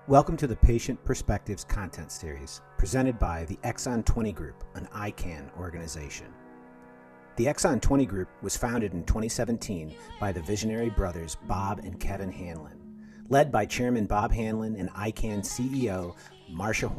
Welcome to the Patient Perspectives content series, presented by the Exon20 Group, an ICAN organization. The Exon20 Group was founded in 2017 by the visionary brothers Bob and Kevin Hanlon. Led by Chairman Bob Hanlon and ICAN CEO Marcia,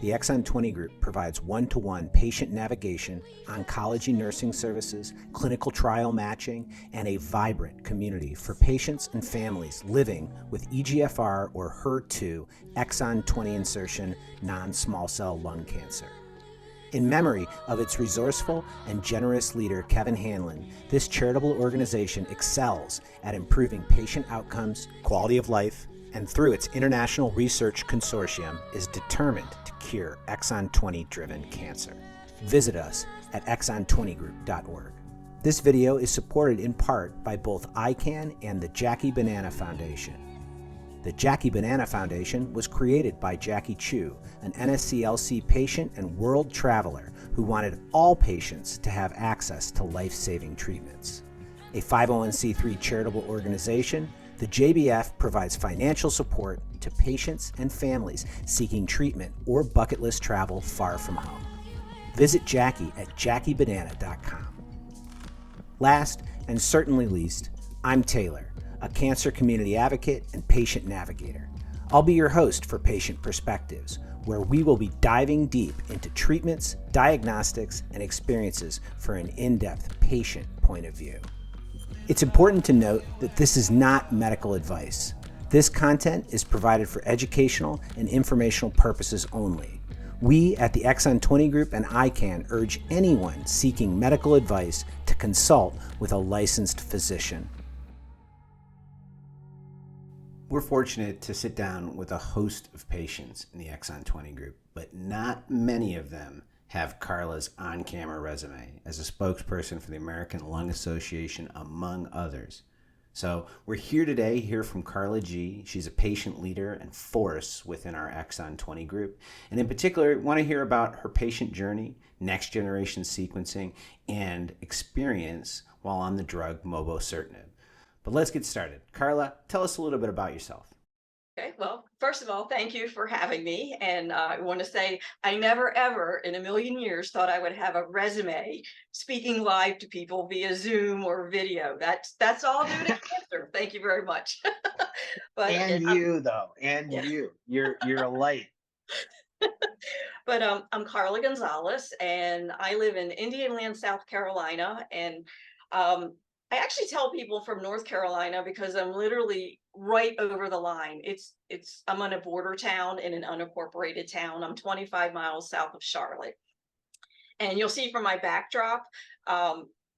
the Exon20 Group provides one-to-one patient navigation, oncology nursing services, clinical trial matching, and a vibrant community for patients and families living with EGFR or HER2 exon 20 insertion non-small cell lung cancer. In memory of its resourceful and generous leader, Kevin Hanlon, this charitable organization excels at improving patient outcomes, quality of life, and through its International Research Consortium is determined to cure exon 20-driven cancer. Visit us at exon20group.org. This video is supported in part by both ICAN and the Jackie Banana Foundation. The Jackie Banana Foundation was created by Jackie Chu, an NSCLC patient and world traveler who wanted all patients to have access to life-saving treatments. A 501c3 charitable organization, the JBF provides financial support to patients and families seeking treatment or bucket list travel far from home. Visit Jackie at JackieBanana.com. Last and certainly least, I'm Taylor, a cancer community advocate and patient navigator. I'll be your host for Patient Perspectives, where we will be diving deep into treatments, diagnostics, and experiences for an in-depth patient point of view. It's important to note that this is not medical advice. This content is provided for educational and informational purposes only. We at the Exon20 Group and ICAN urge anyone seeking medical advice to consult with a licensed physician. We're fortunate to sit down with a host of patients in the Exon20 Group, but not many of them have Carla's on-camera resume as a spokesperson for the American Lung Association, among others. So we're here today to hear from Carla G. She's a patient leader and force within our Exon20 Group. And in particular, want to hear about her patient journey, next generation sequencing, and experience while on the drug Mobocertinib. But let's get started. Carla, tell us a little bit about yourself. Okay, well, first of all, thank you for having me. And I want to say I never, ever in a million years thought I would have a resume speaking live to people via Zoom or video. That's all due to cancer. Thank you very much. But And you, though, and yeah. you're a light. But I'm Carla Gonzalez, and I live in Indian Land, South Carolina. And I actually tell people from North Carolina because I'm literally right over the line. I'm in a border town in an unincorporated town. I'm 25 miles south of Charlotte. And you'll see from my backdrop,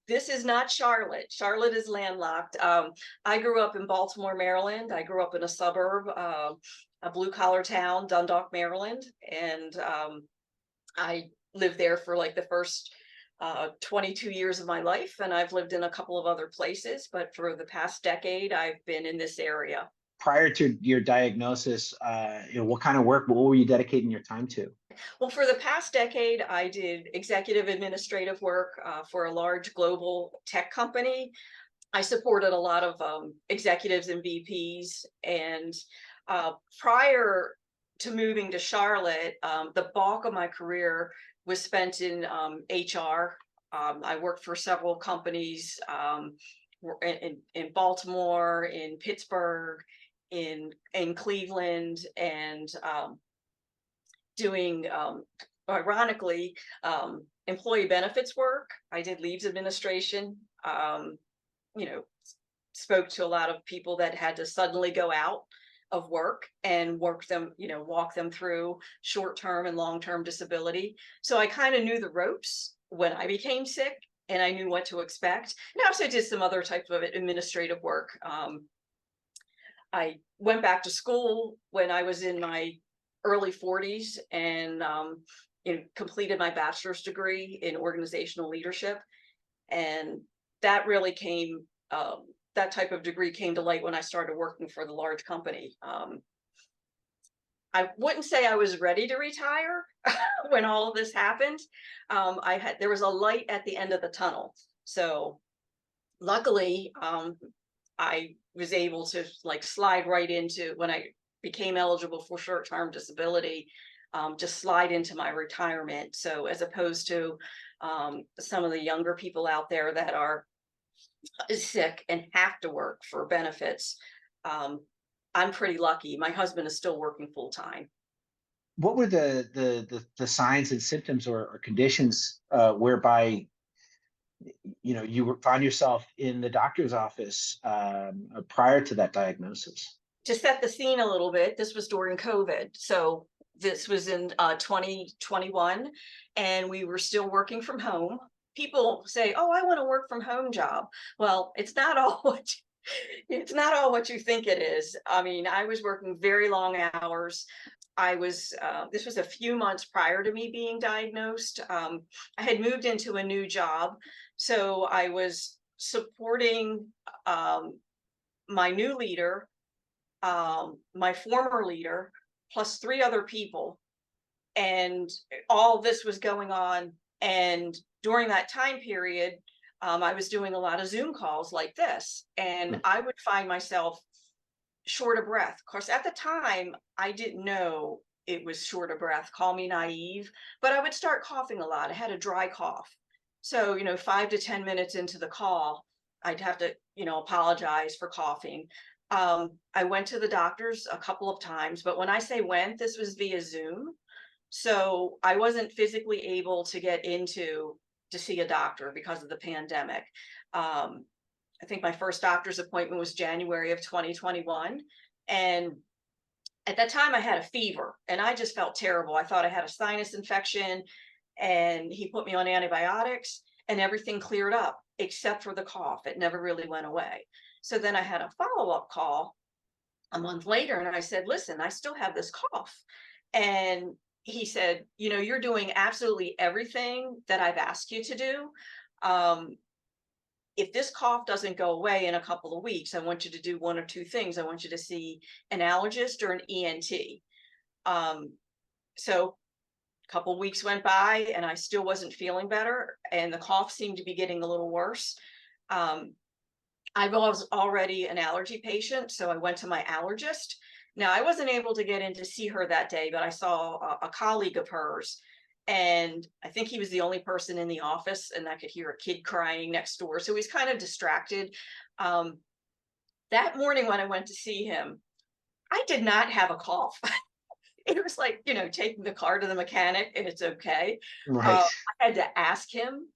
this is not Charlotte. Charlotte is landlocked. I grew up in Baltimore, Maryland. I grew up in a suburb, a blue-collar town, Dundalk, Maryland. And I lived there for like the first 22 years of my life, and I've lived in a couple of other places, but for the past decade, I've been in this area. Prior to your diagnosis, what kind of work, what were you dedicating your time to? Well, for the past decade, I did executive administrative work for a large global tech company. I supported a lot of executives and VPs, and prior to moving to Charlotte, the bulk of my career was spent in HR. I worked for several companies in Baltimore, in Pittsburgh, in Cleveland, and doing, ironically, employee benefits work. I did leaves administration, spoke to a lot of people that had to suddenly go out of work and walk them through short-term and long-term disability. So I kind of knew the ropes when I became sick, and I knew what to expect. And I also did some other type of administrative work. I went back to school when I was in my early 40s and completed my bachelor's degree in organizational leadership. And that really came that type of degree came to light when I started working for the large company. I wouldn't say I was ready to retire when all of this happened. There was a light at the end of the tunnel. So luckily, I was able to slide right into when I became eligible for short-term disability, just slide into my retirement. So as opposed to some of the younger people out there that are sick and have to work for benefits, I'm pretty lucky. My husband is still working full time. What were the signs and symptoms or conditions whereby you found yourself in the doctor's office prior to that diagnosis? To set the scene a little bit, this was during COVID. So this was in 2021, and we were still working from home. People say, "Oh, I want a work from home job." Well, it's not all what you think it is. I mean, I was working very long hours. This was a few months prior to me being diagnosed. I had moved into a new job, so I was supporting my new leader, my former leader, plus 3 other people. And all this was going on. And during that time period, I was doing a lot of Zoom calls like this, and I would find myself short of breath. Of course, at the time, I didn't know it was short of breath. Call me naive, but I would start coughing a lot. I had a dry cough. So, 5 to 10 minutes into the call, I'd have to, apologize for coughing. I went to the doctors a couple of times, but when I say went, this was via Zoom. So I wasn't physically able to get to see a doctor because of the pandemic. I think my first doctor's appointment was January of 2021. And at that time I had a fever and I just felt terrible. I thought I had a sinus infection, and he put me on antibiotics and everything cleared up except for the cough. It never really went away. So then I had a follow-up call a month later and I said, "Listen, I still have this cough." And he said, "You're doing absolutely everything that I've asked you to do. If this cough doesn't go away in a couple of weeks, I want you to do 1 or 2 things. I want you to see an allergist or an ENT." So a couple of weeks went by and I still wasn't feeling better, and the cough seemed to be getting a little worse. I was already an allergy patient, so I went to my allergist. Now, I wasn't able to get in to see her that day, but I saw a colleague of hers, and I think he was the only person in the office, and I could hear a kid crying next door. So he's kind of distracted. That morning when I went to see him, I did not have a cough. It was like, taking the car to the mechanic and it's okay. Right. I had to ask him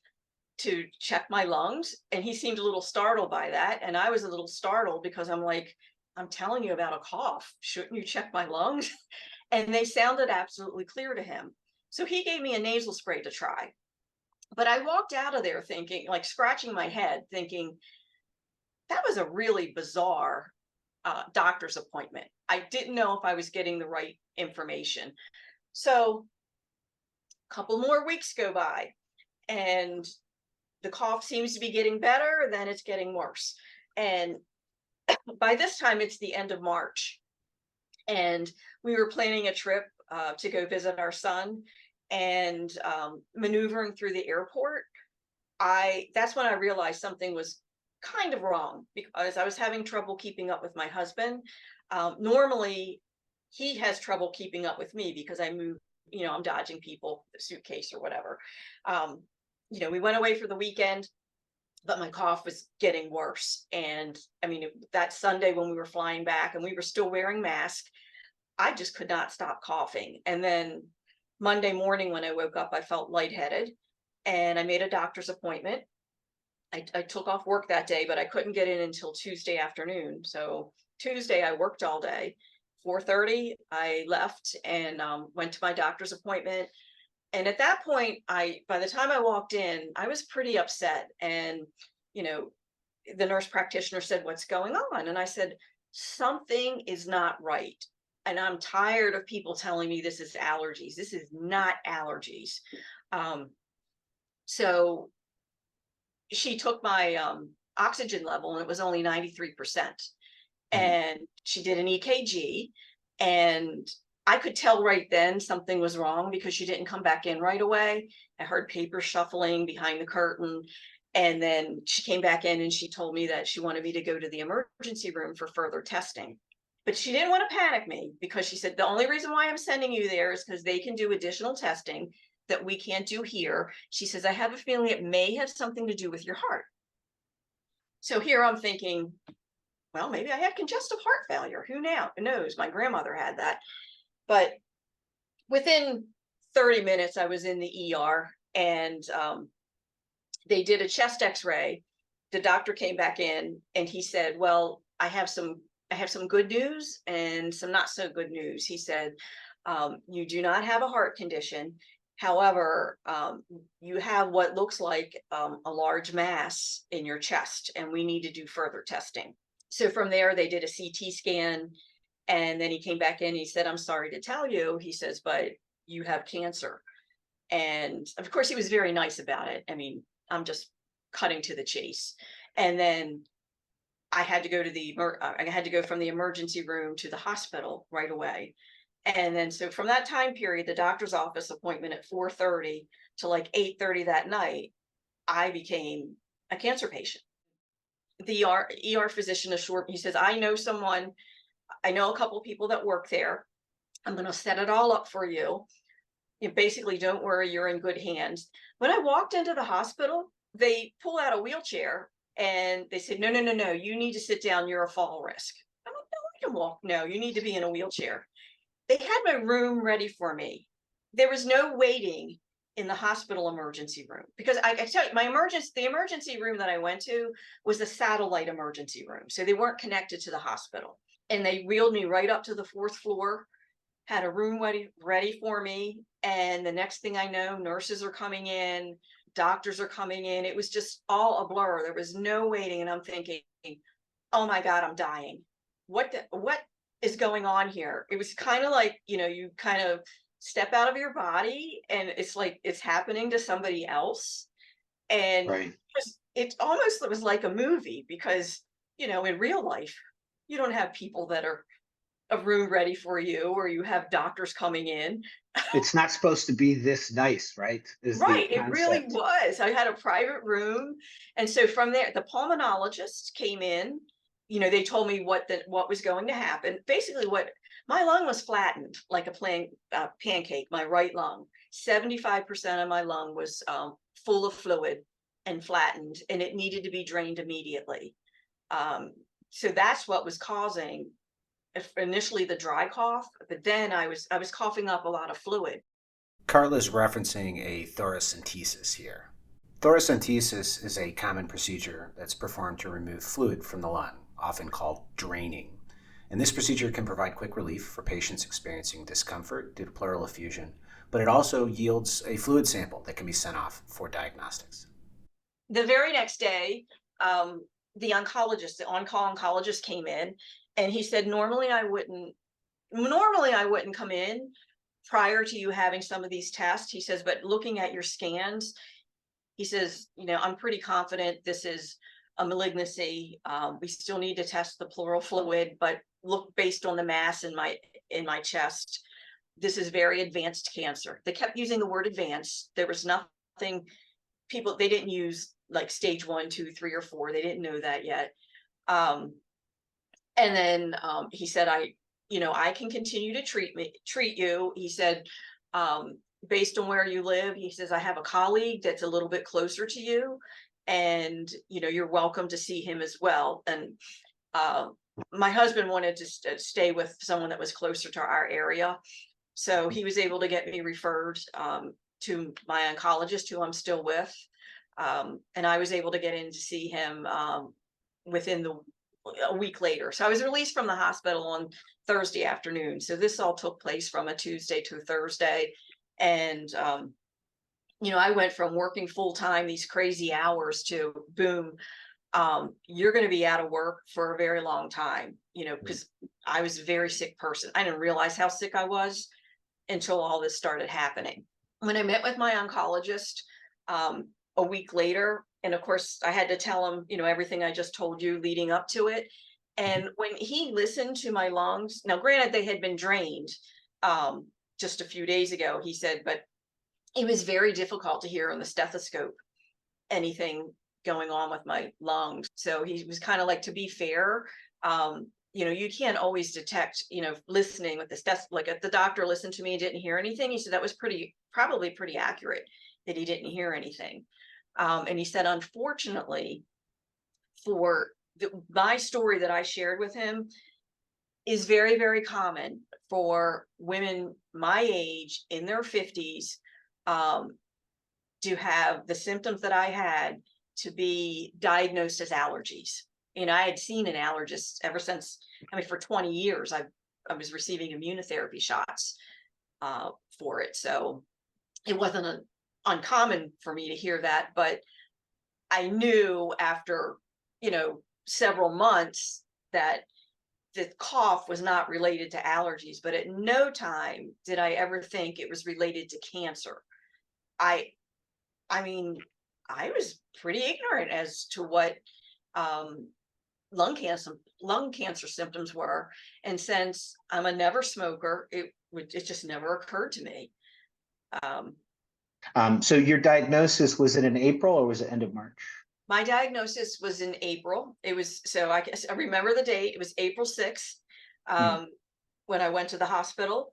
to check my lungs, and he seemed a little startled by that. And I was a little startled because I'm like, "I'm telling you about a cough. Shouldn't you check my lungs?" And they sounded absolutely clear to him. So he gave me a nasal spray to try. But I walked out of there thinking, like scratching my head, thinking that was a really bizarre doctor's appointment. I didn't know if I was getting the right information. So a couple more weeks go by and the cough seems to be getting better, then it's getting worse. And by this time, it's the end of March. And we were planning a trip to go visit our son, and maneuvering through the airport, that's when I realized something was kind of wrong, because I was having trouble keeping up with my husband. Normally, he has trouble keeping up with me because I move, I'm dodging people, the suitcase or whatever. We went away for the weekend, but my cough was getting worse. And I mean, that Sunday when we were flying back and we were still wearing masks, I just could not stop coughing. And then Monday morning when I woke up, I felt lightheaded and I made a doctor's appointment. I took off work that day, but I couldn't get in until Tuesday afternoon. So Tuesday I worked all day. 4:30, I left and went to my doctor's appointment. And at that point, by the time I walked in, I was pretty upset. And, the nurse practitioner said, "What's going on?" And I said, "Something is not right. And I'm tired of people telling me this is allergies. This is not allergies." So she took my oxygen level and it was only 93%. And she did an EKG, and I could tell right then something was wrong because she didn't come back in right away. I heard paper shuffling behind the curtain. And then she came back in and she told me that she wanted me to go to the emergency room for further testing. But she didn't want to panic me because she said, the only reason why I'm sending you there is because they can do additional testing that we can't do here. She says, I have a feeling it may have something to do with your heart. So here I'm thinking, well, maybe I have congestive heart failure. Who knows? My grandmother had that. But within 30 minutes, I was in the ER, and they did a chest X-ray. The doctor came back in and he said, well, I have some good news and some not so good news. He said, you do not have a heart condition. However, you have what looks like a large mass in your chest, and we need to do further testing. So from there, they did a CT scan, and then he came back in. He said, I'm sorry to tell you, he says, but you have cancer. And of course, he was very nice about it. I mean, I'm just cutting to the chase. And then I had to go from the emergency room to the hospital right away. And then so from that time period, the doctor's office appointment at 4:30 to like 8:30 that night, I became a cancer patient. The ER physician assured me, he says, I know a couple of people that work there. I'm going to set it all up for you. You basically, don't worry, you're in good hands. When I walked into the hospital, they pull out a wheelchair and they said, no, you need to sit down. You're a fall risk. I'm like, no, I can walk. No, you need to be in a wheelchair. They had my room ready for me. There was no waiting in the hospital emergency room, because I tell you, the emergency room that I went to was a satellite emergency room. So they weren't connected to the hospital. And they wheeled me right up to the 4th floor, had a room ready for me. And the next thing I know, nurses are coming in, doctors are coming in. It was just all a blur. There was no waiting. And I'm thinking, oh my God, I'm dying. What is going on here? It was kind of like, you kind of step out of your body and it's like it's happening to somebody else. And Right. it almost was like a movie, because, in real life, you don't have people that are a room ready for you, or you have doctors coming in. It's not supposed to be this nice, right? Is the Right, it really concept. was. I had a private room. And so from there, the pulmonologist came in. They told me what was going to happen. Basically, what my lung was flattened like a pancake, my right lung. 75% of my lung was full of fluid and flattened, and it needed to be drained immediately. So that's what was causing initially the dry cough, but then I was coughing up a lot of fluid. Carla's referencing a thoracentesis here. Thoracentesis is a common procedure that's performed to remove fluid from the lung, often called draining. And this procedure can provide quick relief for patients experiencing discomfort due to pleural effusion, but it also yields a fluid sample that can be sent off for diagnostics. The very next day, the on-call oncologist came in, and he said, normally I wouldn't come in prior to you having some of these tests. He says, but looking at your scans, he says, I'm pretty confident this is a malignancy. We still need to test the pleural fluid, but look, based on the mass in my chest, this is very advanced cancer. They kept using the word advanced. There was nothing, they didn't use like stage 1, 2, 3, or 4. They didn't know that yet. And then he said, I can continue to treat you. He said, based on where you live, he says, I have a colleague that's a little bit closer to you, and, you're welcome to see him as well. And my husband wanted to stay with someone that was closer to our area. So he was able to get me referred to my oncologist, who I'm still with. And I was able to get in to see him within a week later. So I was released from the hospital on Thursday afternoon. So this all took place from a Tuesday to a Thursday. And, I went from working full time, these crazy hours, to boom, you're going to be out of work for a very long time, because I was a very sick person. I didn't realize how sick I was until all this started happening. When I met with my oncologist a week later, and of course I had to tell him, everything I just told you leading up to it. And when he listened to my lungs, now granted they had been drained just a few days ago, he said, but it was very difficult to hear on the stethoscope anything going on with my lungs. So he was kind of like, to be fair, you know, you can't always detect, you know, listening with this test. Like if the doctor listened to me and didn't hear anything, he said that was probably pretty accurate that he didn't hear anything. And he said, unfortunately, for my story that I shared with him is very, very common for women my age in their 50s to have the symptoms that I had to be diagnosed as allergies. You know, I had seen an allergist ever since, I mean, for 20 years, I was receiving immunotherapy shots for it. So it wasn't uncommon for me to hear that, but I knew after, you know, several months that the cough was not related to allergies, but at no time did I ever think it was related to cancer. I mean, I was pretty ignorant as to what lung cancer symptoms were, and since I'm a never smoker, it just never occurred to me. So your diagnosis, was it in April or was it end of March? My diagnosis was in April. It was, so I guess I remember the date. It was April 6th when I went to the hospital.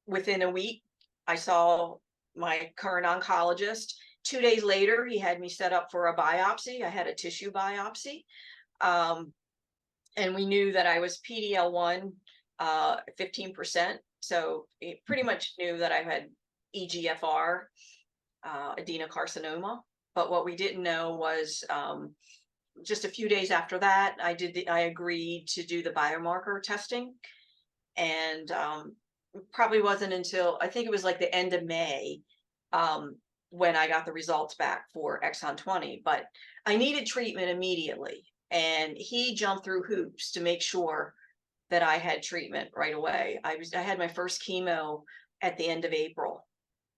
Within a week, I saw my current oncologist. 2 days later, he had me set up for a biopsy. I had a tissue biopsy. And we knew that I was PD-L1 15%. So it pretty much knew that I had EGFR adenocarcinoma. But what we didn't know was just a few days after that, I agreed to do the biomarker testing. And probably wasn't until, I think it was like the end of May, when I got the results back for Exon 20, but I needed treatment immediately. And he jumped through hoops to make sure that I had treatment right away. I had my first chemo at the end of April.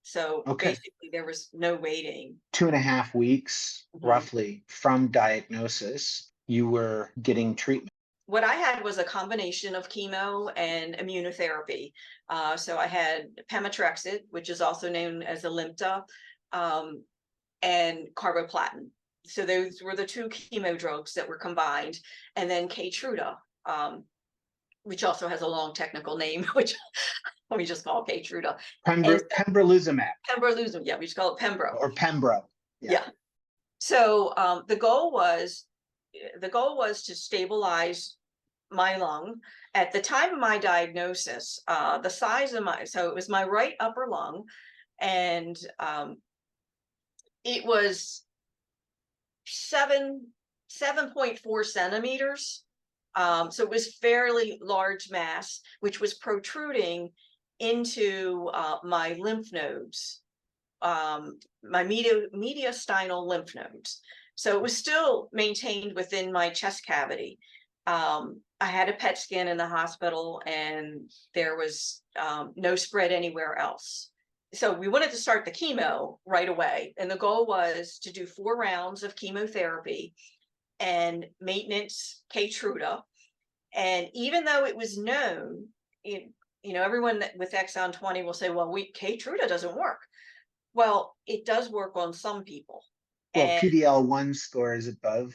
So basically there was no waiting. 2.5 weeks, roughly, from diagnosis, you were getting treatment. What I had was a combination of chemo and immunotherapy. So I had pemetrexed, which is also known as Alimta, and carboplatin. So those were the two chemo drugs that were combined, and then Keytruda, which also has a long technical name, which we just call Keytruda. Pembrolizumab. Pembrolizumab, yeah, we just call it Pembro. Or Pembro. Yeah. So the goal was to stabilize my lung. At the time of my diagnosis, the size of so it was my right upper lung, and it was 7.4 centimeters. So it was fairly large mass, which was protruding into my lymph nodes, my mediastinal lymph nodes. So it was still maintained within my chest cavity. I had a PET scan in the hospital, and there was no spread anywhere else. So we wanted to start the chemo right away. And the goal was to do 4 rounds of chemotherapy and maintenance Keytruda. And even though it was known, you know, everyone with Exon 20 will say, well, Keytruda doesn't work. Well, it does work on some people. Well, PD-L1 scores above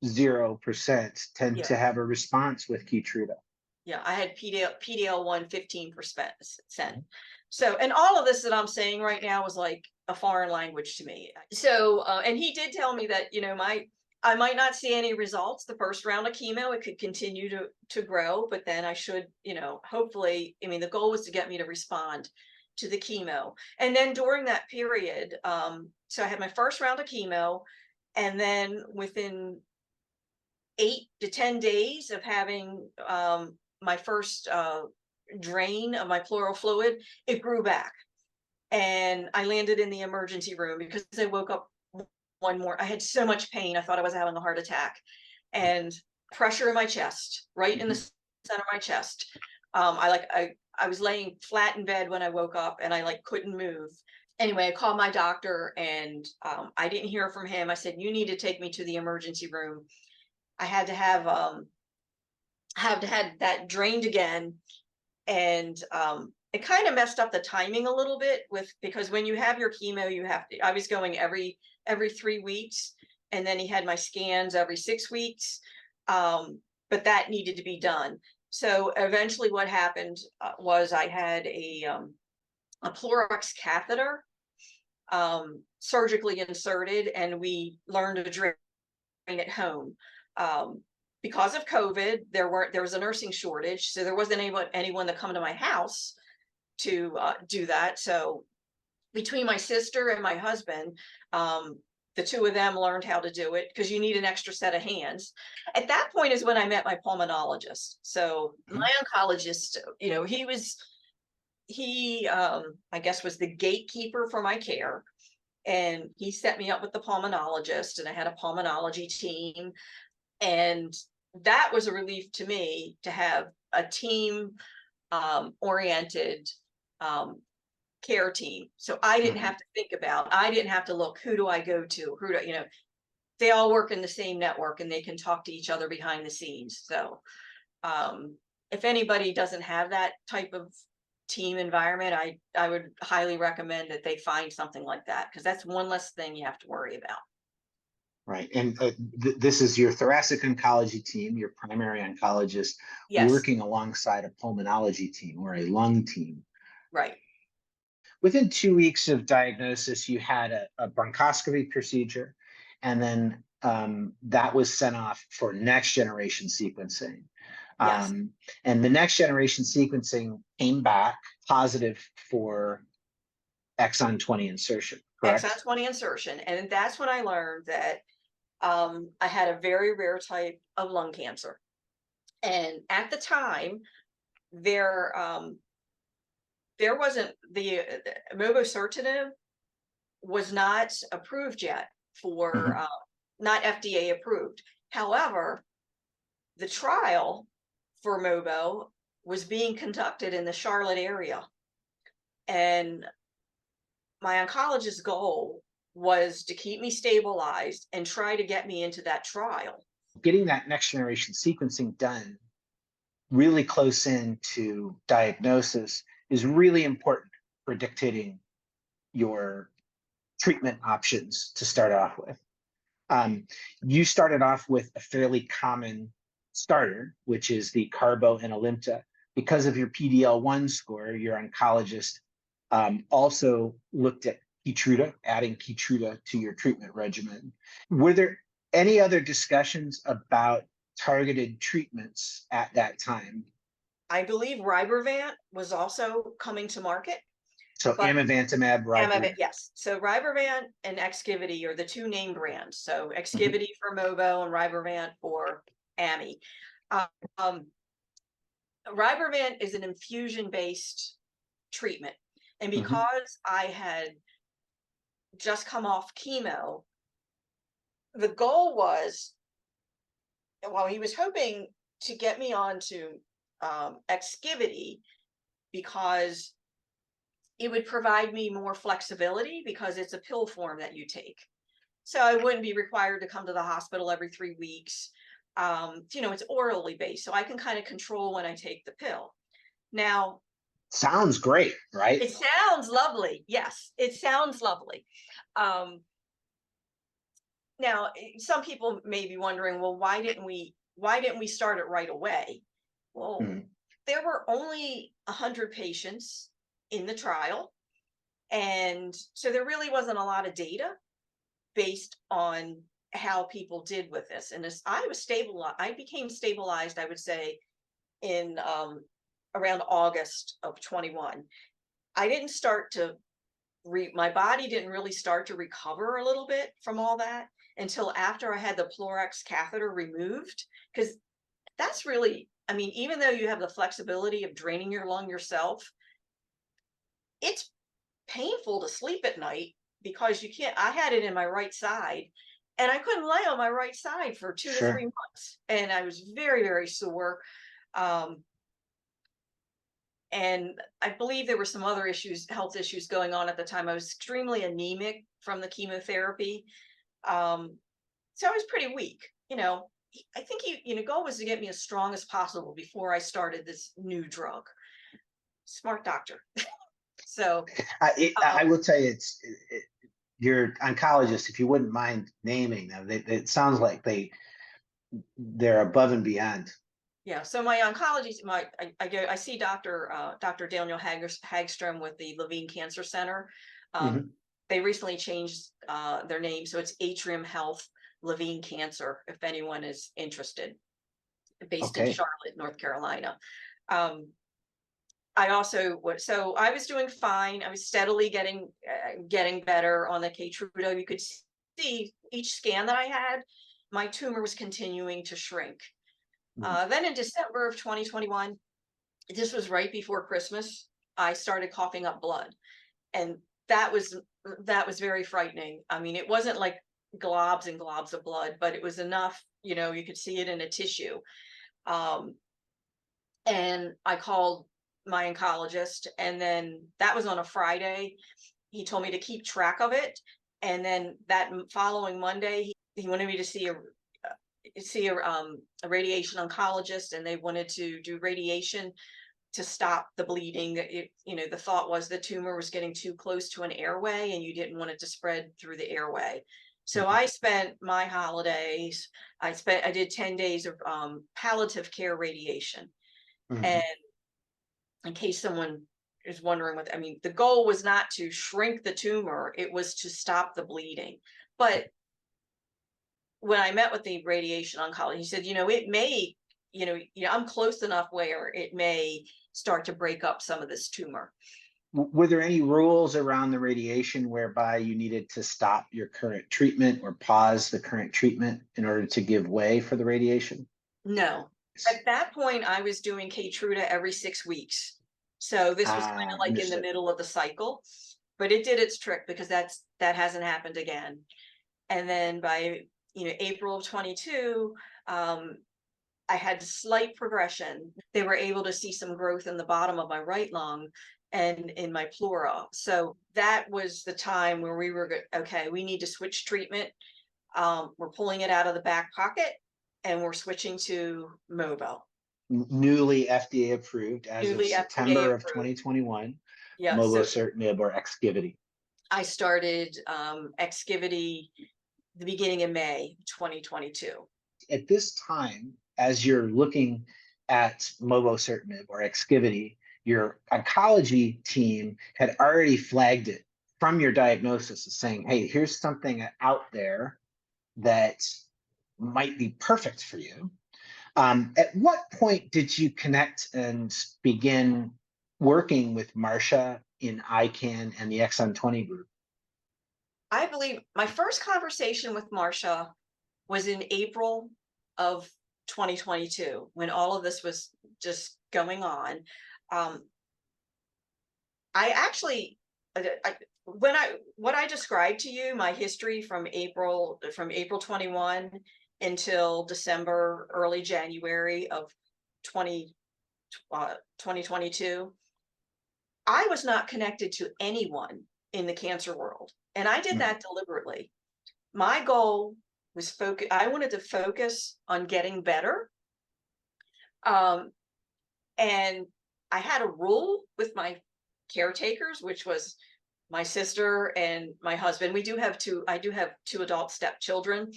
0% tend to have a response with Keytruda. Yeah, I had PD-L1 15%. So, and all of this that I'm saying right now was like a foreign language to me. So, and he did tell me that, you know, I might not see any results the first round of chemo. It could continue to grow, but then I should, you know, hopefully, I mean, the goal was to get me to respond to the chemo. And then during that period, so I had my first round of chemo, and then within 8 to 10 days of having my first drain of my pleural fluid, it grew back. And I landed in the emergency room because I woke up I had so much pain. I thought I was having a heart attack, and pressure in my chest, right in the center of my chest. I was laying flat in bed when I woke up, and I couldn't move. Anyway, I called my doctor, and I didn't hear from him. I said, you need to take me to the emergency room. I had to have that drained again. And it kind of messed up the timing a little bit because when you have your chemo, I was going every 3 weeks, and then he had my scans every 6 weeks. but that needed to be done. So eventually what happened was I had a PleurX catheter surgically inserted, and we learned to drain at home. Because of COVID, there was a nursing shortage, so there wasn't anyone to come to my house to do that. So between my sister and my husband, the two of them learned how to do it, because you need an extra set of hands. At that point is when I met my pulmonologist. So my oncologist, you know, he I guess was the gatekeeper for my care. And he set me up with the pulmonologist, and I had a pulmonology team. And that was a relief to me to have a team oriented care team. So I didn't have to think about, I didn't have to look, who do I go to? Who do, you know, they all work in the same network and they can talk to each other behind the scenes. So if anybody doesn't have that type of team environment, I would highly recommend that they find something like that, because that's one less thing you have to worry about. Right. And this is your thoracic oncology team, your primary oncologist, Yes. working alongside a pulmonology team or a lung team. Right. Within 2 weeks of diagnosis, you had a bronchoscopy procedure, and then that was sent off for next generation sequencing. Yes. And the next generation sequencing came back positive for exon 20 insertion, correct? Exon 20 insertion. And that's when I learned that I had a very rare type of lung cancer. And at the time, there wasn't the Mobocertinib was not approved yet for not FDA approved. However, the trial for Mobo was being conducted in the Charlotte area, and my oncologist's goal was to keep me stabilized and try to get me into that trial. Getting that next generation sequencing done really close in to diagnosis is really important for dictating your treatment options to start off with. You started off with a fairly common starter, which is the carbo and Alimta. Because of your PD-L1 score, your oncologist also looked at Keytruda, adding Keytruda to your treatment regimen. Were there any other discussions about targeted treatments at that time? I believe Rybrevant was also coming to market. So amivantamab, Rybrevant. Yes. So Rybrevant and EXKIVITY are the two name brands. So EXKIVITY for Mobo and Rybrevant for Ami. Rybrevant is an infusion-based treatment. And because I had just come off chemo, the goal was, well, he was hoping to get me onto EXKIVITY because it would provide me more flexibility, because it's a pill form that you take. So I wouldn't be required to come to the hospital every 3 weeks. You know, it's orally based, so I can kind of control when I take the pill. Now, sounds great, right? It sounds lovely. Yes, it sounds lovely. Now, some people may be wondering, well, why didn't we start it right away? Well, there were only 100 patients in the trial, and so there really wasn't a lot of data based on how people did with this. And as I became stabilized, I would say, in around August of 21. I didn't start to my body didn't really start to recover a little bit from all that until after I had the PleurX catheter removed, because that's really, I mean, even though you have the flexibility of draining your lung yourself, it's painful to sleep at night because you can't. I had it in my right side, and I couldn't lay on my right side for 2 to 3 months, and I was very, very sore. And I believe there were some other issues, health issues going on at the time. I was extremely anemic from the chemotherapy. So I was pretty weak. You know, I think goal was to get me as strong as possible before I started this new drug. Smart doctor. So I will tell you, your oncologist, if you wouldn't mind naming them, it sounds like they're above and beyond Yeah, so my oncology, I see Dr. Daniel Hagstrom with the Levine Cancer Center. Mhm. They recently changed their name, so it's Atrium Health Levine Cancer, if anyone is interested, based in Okay. Charlotte, North Carolina. I also so I was doing fine. I was steadily getting better on the Keytruda. You could see each scan that I had, my tumor was continuing to shrink. Then in December of 2021, this was right before Christmas, I started coughing up blood. And that was very frightening. I mean, it wasn't like globs and globs of blood, but it was enough, you could see it in a tissue. And I called my oncologist, and then that was on a Friday. He told me to keep track of it. And then that following Monday, he wanted me to see a radiation oncologist, and they wanted to do radiation to stop the bleeding. The thought was the tumor was getting too close to an airway, and you didn't want it to spread through the airway. So I spent my holidays, I did 10 days of palliative care radiation. Mhm. And in case someone is wondering I mean, the goal was not to shrink the tumor, it was to stop the bleeding. But when I met with the radiation oncologist, he said, it may, I'm close enough where it may start to break up some of this tumor. Were there any rules around the radiation whereby you needed to stop your current treatment or pause the current treatment in order to give way for the radiation? No. At that point, I was doing Keytruda every 6 weeks. So this was kind of like in the Understood. middle of the cycle, but it did its trick because that hasn't happened again. And then by, April of 22, I had slight progression. They were able to see some growth in the bottom of my right lung and in my pleura. So that was the time where we were okay, we need to switch treatment. We're pulling it out of the back pocket, and we're switching to Mobo. Newly FDA approved as of Newly FDA September of approved. 2021, Yeah, so Mobocertinib or EXKIVITY. I started EXKIVITY the beginning of May 2022. At this time, as you're looking at Mobocertinib or EXKIVITY, your oncology team had already flagged it from your diagnosis as saying, hey, here's something out there that might be perfect for you. At what point did you connect and begin working with Marcia in ICAN and the Exon 20 group? I believe my first conversation with Marcia was in April of 2022, when all of this was just going on. I actually, what I described to you, my history from April 21 until December, early January of 2022, I was not connected to anyone in the cancer world. And I did that deliberately. My goal was I wanted to focus on getting better. And I had a rule with my caretakers, which was my sister and my husband. I do have 2 adult stepchildren.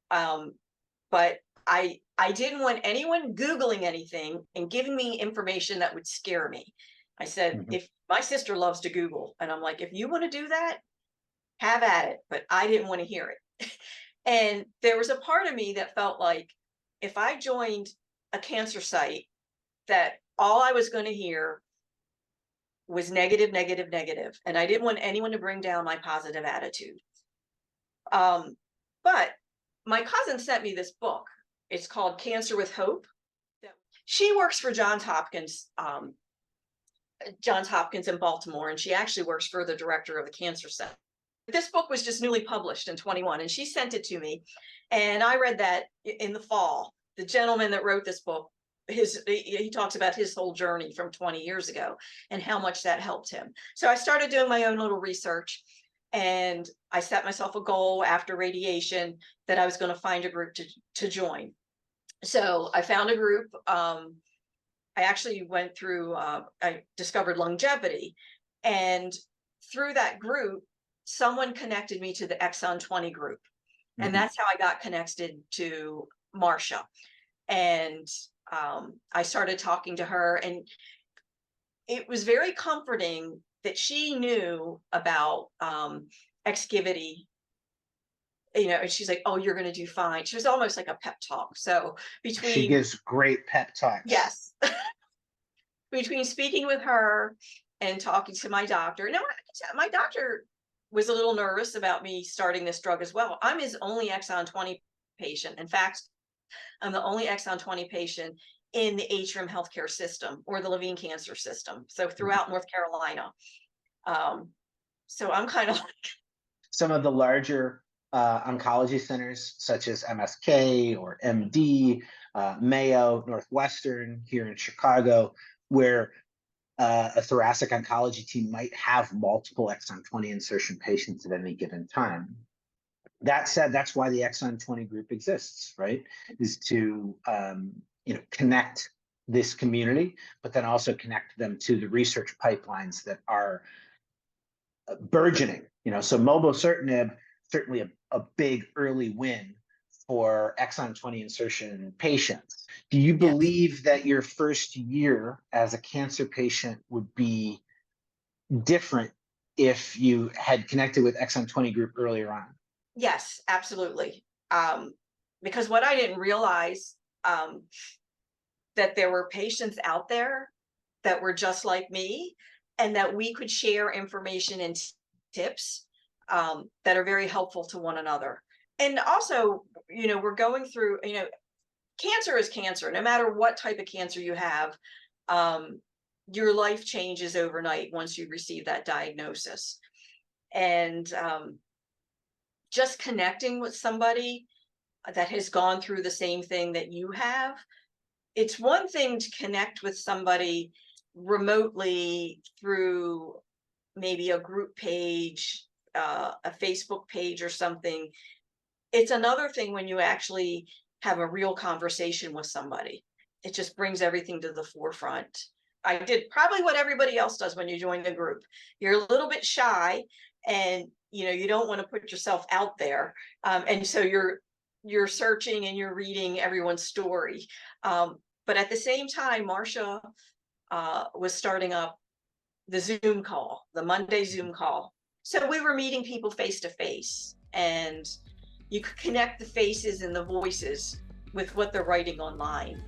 But I didn't want anyone Googling anything and giving me information that would scare me. I said, if my sister loves to Google, and I'm like, if you want to do that, have at it. But I didn't want to hear it. And there was a part of me that felt like if I joined a cancer site, that all I was going to hear was negative, negative, negative. And I didn't want anyone to bring down my positive attitude. But my cousin sent me this book. It's called Cancer with Hope. She works for Johns Hopkins in Baltimore, and she actually works for the director of the cancer center. This book was just newly published in 21, and she sent it to me, and I read that in the fall. The gentleman that wrote this book, he talks about his whole journey from 20 years ago and how much that helped him. So I started doing my own little research, and I set myself a goal after radiation that I was going to find a group to join. So I found a group. I actually went through, I discovered longevity, and through that group, someone connected me to the Exon 20 group. And that's how I got connected to Marcia. And I started talking to her, and it was very comforting that she knew about EXKIVITY, and she's like, oh, you're going to do fine. She was almost like a pep talk. So She gives great pep talks. Yes, between speaking with her and talking to my doctor. Now, my doctor was a little nervous about me starting this drug as well. I'm his only exon 20 patient. In fact, I'm the only exon 20 patient in the Atrium healthcare system or the Levine Cancer System. So throughout North Carolina. So I'm kind of like some of the larger oncology centers, such as MSK or MD, Mayo, Northwestern here in Chicago, where a thoracic oncology team might have multiple exon 20 insertion patients at any given time. That said, that's why the Exon 20 group exists, right? Is to connect this community, but then also connect them to the research pipelines that are burgeoning. So Mobocertinib, certainly a big early win for exon 20 insertion patients. Do you believe that your first year as a cancer patient would be different if you had connected with Exon 20 group earlier on? Yes, absolutely. Because what I didn't realize, that there were patients out there that were just like me, and that we could share information and tips that are very helpful to one another. And also, we're going through, cancer is cancer. No matter what type of cancer you have, your life changes overnight once you receive that diagnosis. And just connecting with somebody that has gone through the same thing that you have, it's one thing to connect with somebody remotely through maybe a group page, a Facebook page or something. It's another thing when you actually have a real conversation with somebody. It just brings everything to the forefront. I did probably what everybody else does when you join the group. You're a little bit shy, and you don't want to put yourself out there, and so you're searching and you're reading everyone's story. But at the same time, Marcia was starting up the Zoom call, the Monday Zoom call. So we were meeting people face to face, and you could connect the faces and the voices with what they're writing online.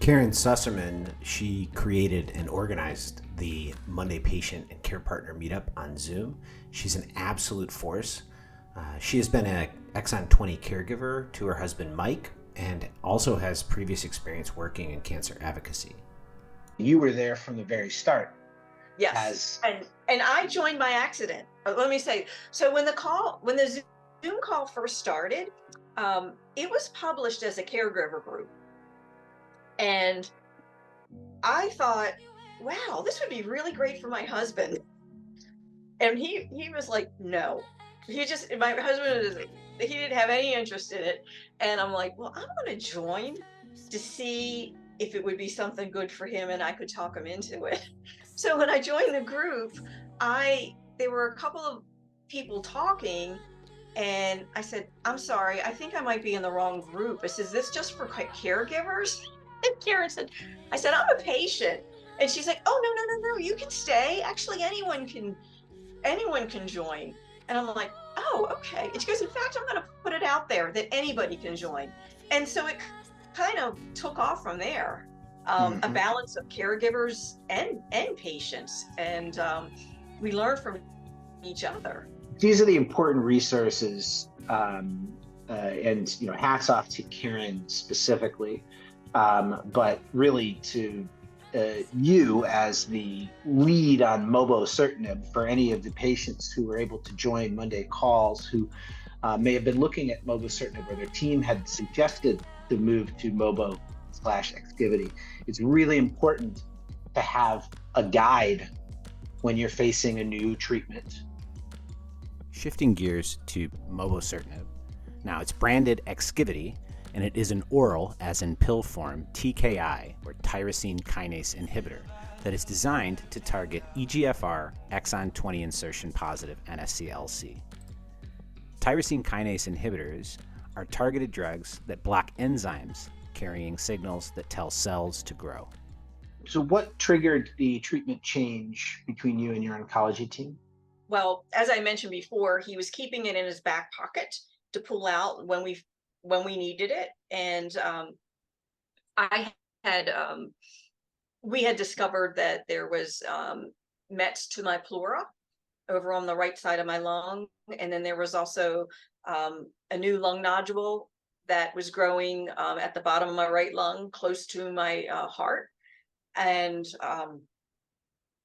Karen Susserman, she created and organized the Monday Patient and Care Partner Meetup on Zoom. She's an absolute force. She has been an Exon 20 caregiver to her husband, Mike, and also has previous experience working in cancer advocacy. You were there from the very start. Yes, and I joined by accident. Let me say, so when the Zoom call first started, it was published as a caregiver group. And I thought, wow, this would be really great for my husband. And he was like, no. My husband, he didn't have any interest in it. And I'm like, well, I'm going to join to see if it would be something good for him and I could talk him into it. So when I joined the group, there were a couple of people talking, and I said, I'm sorry, I think I might be in the wrong group. I said, is this just for caregivers? And Karen said, I'm a patient. And she's like, oh, no, you can stay. Actually, anyone can join. And I'm like, oh, okay. And she goes, in fact, I'm going to put it out there that anybody can join. And so it kind of took off from there. A balance of caregivers and patients. And we learn from each other. These are the important resources, and hats off to Karen specifically, but really to you as the lead on Mobocertinib for any of the patients who were able to join Monday calls, who may have been looking at Mobocertinib or their team had suggested the move to Mobo/EXKIVITY. It's really important to have a guide when you're facing a new treatment. Shifting gears to Mobocertinib. Now, it's branded EXKIVITY, and it is an oral, as in pill form, TKI, or tyrosine kinase inhibitor, that is designed to target EGFR Exon 20 insertion positive NSCLC. Tyrosine kinase inhibitors are targeted drugs that block enzymes carrying signals that tell cells to grow. So what triggered the treatment change between you and your oncology team? Well, as I mentioned before, he was keeping it in his back pocket to pull out when we needed it. And I had we had discovered that there was mets to my pleura over on the right side of my lung. And then there was also a new lung nodule that was growing at the bottom of my right lung, close to my heart. And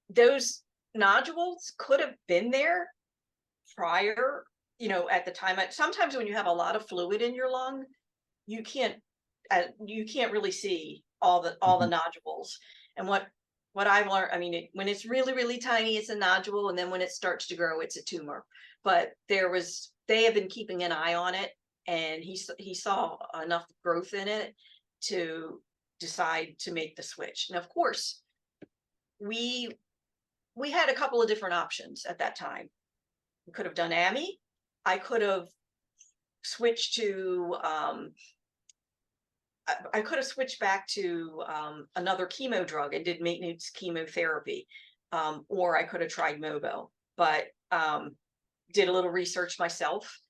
those nodules could have been there prior, at the time. Sometimes when you have a lot of fluid in your lung, you can't really see all the nodules. And what I've learned, I mean, when it's really, really tiny, it's a nodule, and then when it starts to grow, it's a tumor. But they have been keeping an eye on it, and he saw enough growth in it to decide to make the switch. And of course, we had a couple of different options at that time. We could have done AMI. I could have switched to I could have switched back to another chemo drug and did maintenance chemotherapy, or I could have tried Mobo, but did a little research myself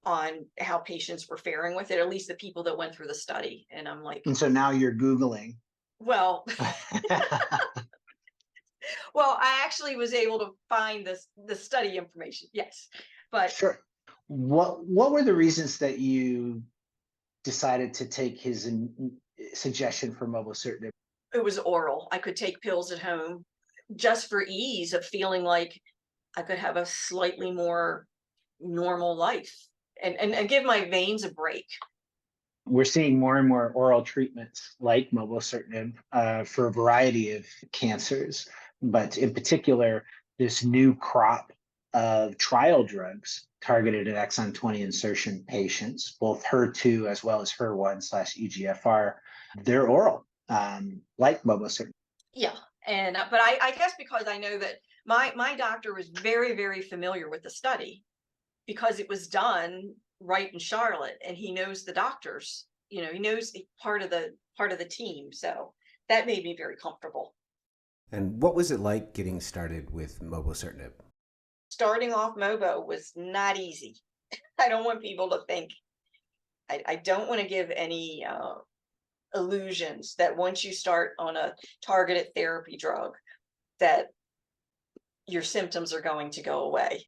on how patients were faring with it, at least the people that went through the study. And I'm like, And so now you're Googling. well, well, I actually was able to find the study information. Yes, but Sure. What were the reasons that you decided to take his suggestion for mobocertinib? it was oral. I could take pills at home just for ease of feeling like I could have a slightly more normal life and give my veins a break. We're seeing more and more oral treatments like mobocertinib for a variety of cancers, but in particular, this new crop of trial drugs targeted at exon 20 insertion patients, both HER2 as well as HER1/EGFR, they're oral, like mobocertinib. Yeah, and but I guess because I know that my doctor was very, very familiar with the study because it was done right in Charlotte, and he knows the doctors. He knows part of the team, so that made me very comfortable. And what was it like getting started with mobocertinib? Starting off Mobo was not easy. I don't want people to think. I don't want to give any illusions that once you start on a targeted therapy drug, that your symptoms are going to go away.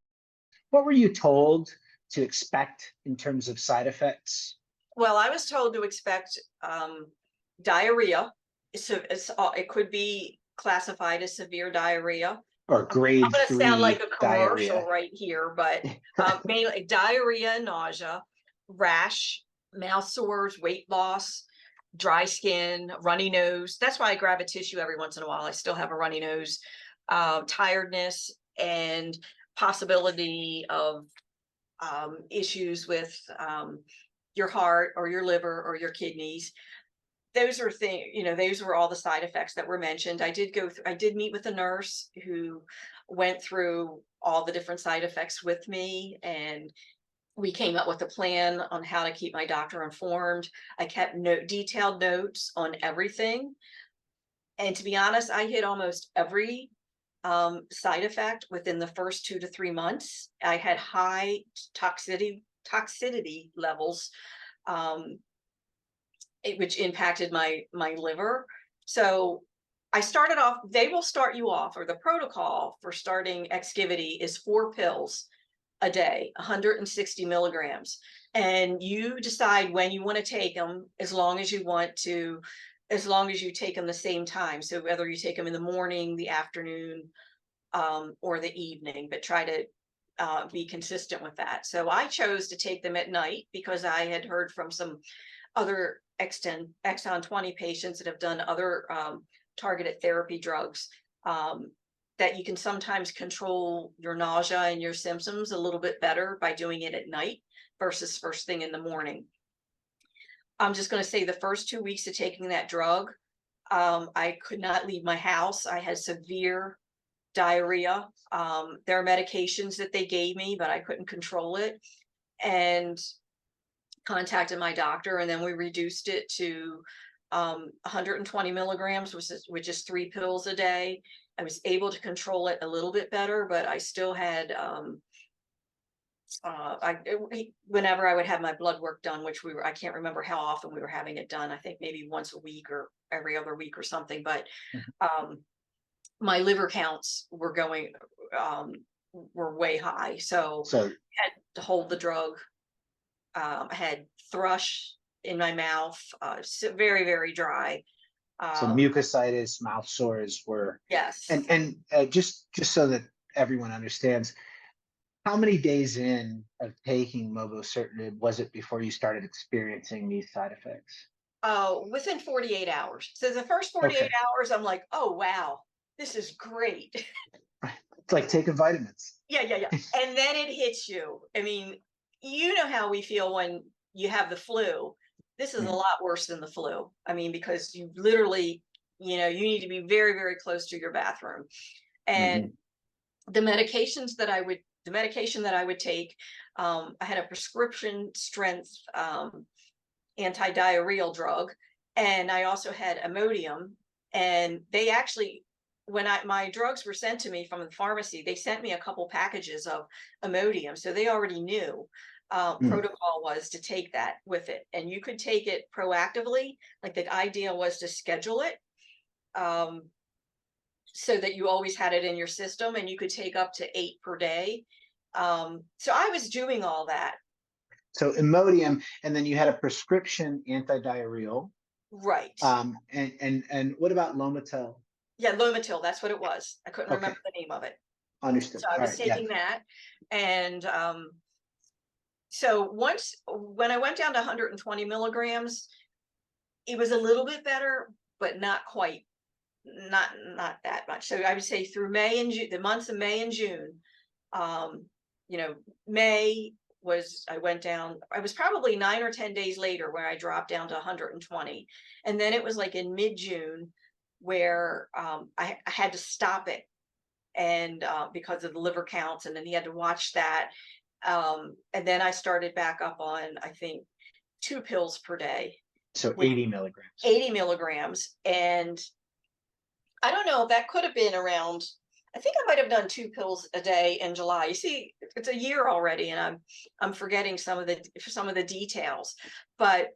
What were you told to expect in terms of side effects? Well, I was told to expect diarrhea. So it could be classified as severe diarrhea. Or grade I'm going to sound like a 3 commercial diarrhea? right here, but mainly diarrhea, nausea, rash, mouth sores, weight loss, dry skin, runny nose. That's why I grab a tissue every once in a while. I still have a runny nose, tiredness, and possibility of issues with your heart or your liver or your kidneys. Those are things, those were all the side effects that were mentioned. I did meet with a nurse who went through all the different side effects with me, and we came up with a plan on how to keep my doctor informed. I kept detailed notes on everything. And to be honest, I hit almost every side effect within the first 2 to 3 months. I had high toxicity levels, which impacted my liver. So I started off, they will start you off, or the protocol for starting EXKIVITY is 4 pills a day, 160 milligrams. And you decide when you want to take them, as long as you take them the same time. So whether you take them in the morning, the afternoon, or the evening, but try to be consistent with that. So I chose to take them at night because I had heard from some other exon 20 patients that have done other targeted therapy drugs, that you can sometimes control your nausea and your symptoms a little bit better by doing it at night versus first thing in the morning. I'm just going to say the first 2 weeks of taking that drug, I could not leave my house. I had severe diarrhea. There are medications that they gave me, but I couldn't control it. And contacted my doctor, and then we reduced it to 120 milligrams, which is 3 pills a day. I was able to control it a little bit better, but I still had whenever I would have my blood work done, which I can't remember how often we were having it done. I think maybe once a week or every other week or something, but my liver counts were going, were way high. So I had to hold the drug. I had thrush in my mouth, very, very dry. So mucositis, mouth sores were. Yes. And just so that everyone understands, how many days in of taking Mobocertinib was it before you started experiencing these side effects? Within 48 hours. So the first 48 hours, I'm like, oh, wow, this is great. It's like taking vitamins. Yeah. And then it hits you. I mean, you know how we feel when you have the flu. This is a lot worse than the flu. I mean, because you literally, you need to be very, very close to your bathroom. And the medication that I would take, I had a prescription strength anti-diarrheal drug, and I also had Imodium. And they actually, when my drugs were sent to me from the pharmacy, they sent me a couple packages of Imodium, so they already knew protocol was to take that with it, and you could take it proactively. Like, the idea was to schedule it so that you always had it in your system, and you could take up to 8 per day. So I was doing all that. So Imodium, and then you had a prescription anti-diarrheal. Right. And what about Lomotil? Yeah, Lomotil, that's what it was. I couldn't remember the name of it. Understood. So I was taking that. And so when I went down to 120 milligrams, it was a little bit better, but not quite, not that much. So I would say through May and June, the months of May and June, May was, I went down, I was probably 9 or 10 days later where I dropped down to 120. And then it was like in mid-June where I had to stop it, and because of the liver counts, and then he had to watch that. And then I started back up on, I think, 2 pills per day. So 80 milligrams. 80 milligrams. And I don't know, that could have been around, I think I might have done 2 pills a day in July. You see, it's a year already, and I'm forgetting some of the details. But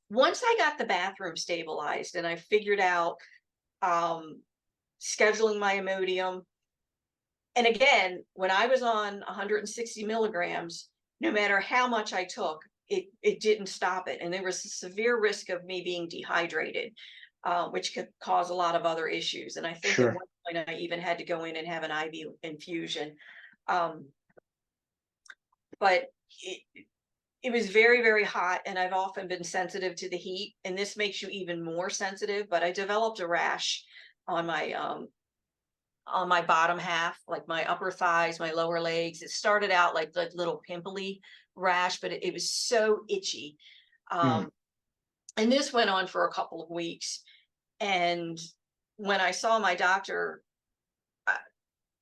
once I got the bathroom stabilized and I figured out scheduling my Imodium, and again, when I was on 160 milligrams, no matter how much I took, it didn't stop it. And there was a severe risk of me being dehydrated, which could cause a lot of other issues. And I think at one point I even had to go in and have an IV infusion. But it was very, very hot, and I've often been sensitive to the heat, and this makes you even more sensitive. But I developed a rash on my bottom half, like my upper thighs, my lower legs. It started out like little pimply rash, but it was so itchy. And this went on for a couple of weeks. And when I saw my doctor,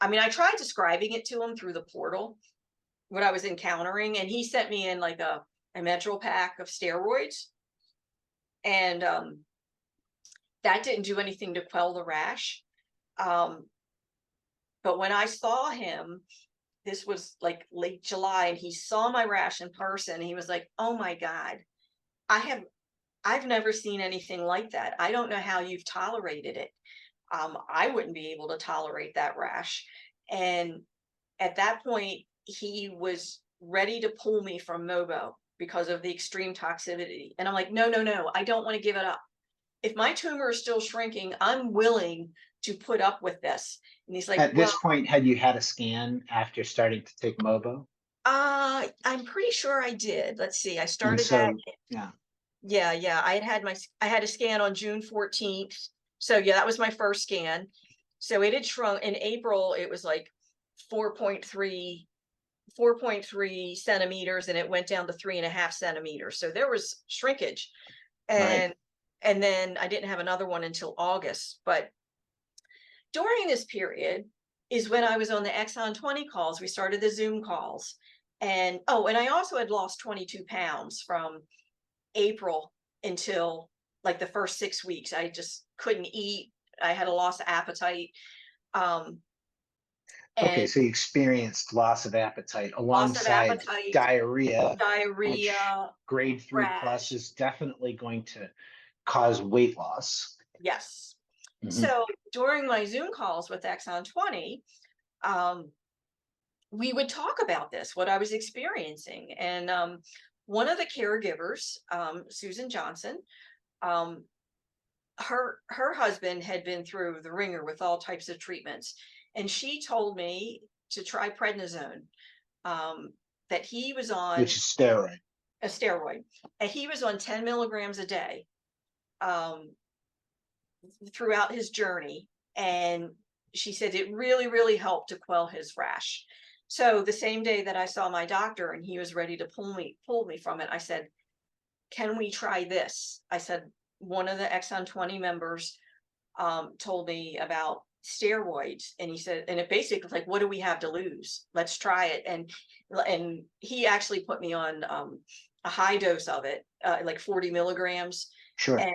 I mean, I tried describing it to him through the portal, what I was encountering, and he sent me in like a Medrol pack of steroids. And that didn't do anything to quell the rash. But when I saw him, this was like late July, and he saw my rash in person, he was like, oh my God, I've never seen anything like that. I don't know how you've tolerated it. I wouldn't be able to tolerate that rash. And at that point, he was ready to pull me from Mobo because of the extreme toxicity. And I'm like, no, I don't want to give it up. If my tumor is still shrinking, I'm willing to put up with this. And he's like, at this point, had you had a scan after starting to take Mobo? I'm pretty sure I did. Let's see. I started that. Yeah. I had a scan on June 14th. So yeah, that was my first scan. So it had shrunk in April. It was like 4.3 centimeters, and it went down to 3.5 centimeters. So there was shrinkage. And then I didn't have another one until August. But during this period is when I was on the Exon 20 calls. We started the Zoom calls, And oh, and I also had lost 22 pounds from April until like the first 6 weeks. I just couldn't eat. I had a loss of appetite. Okay, And so you experienced loss of appetite loss of alongside appetite, diarrhea, which diarrhea, grade 3 plus rash. is definitely going to cause weight loss. Yes. Mhm. So during my Zoom calls with Exon 20, we would talk about this, what I was experiencing. And one of the caregivers, Susan Johnson, her husband had been through the ringer with all types of treatments, and she told me to try prednisone. That he was on Which is steroid. a steroid, and he was on 10 milligrams a day throughout his journey. And she said it really, really helped to quell his rash. So the same day that I saw my doctor and he was ready to pull me from it, I said, can we try this? I said, one of the Exon 20 members told me about steroids, and he said, and it basically was like, what do we have to lose? Let's try it. And he actually put me on a high dose of it, like 40 milligrams. Sure. And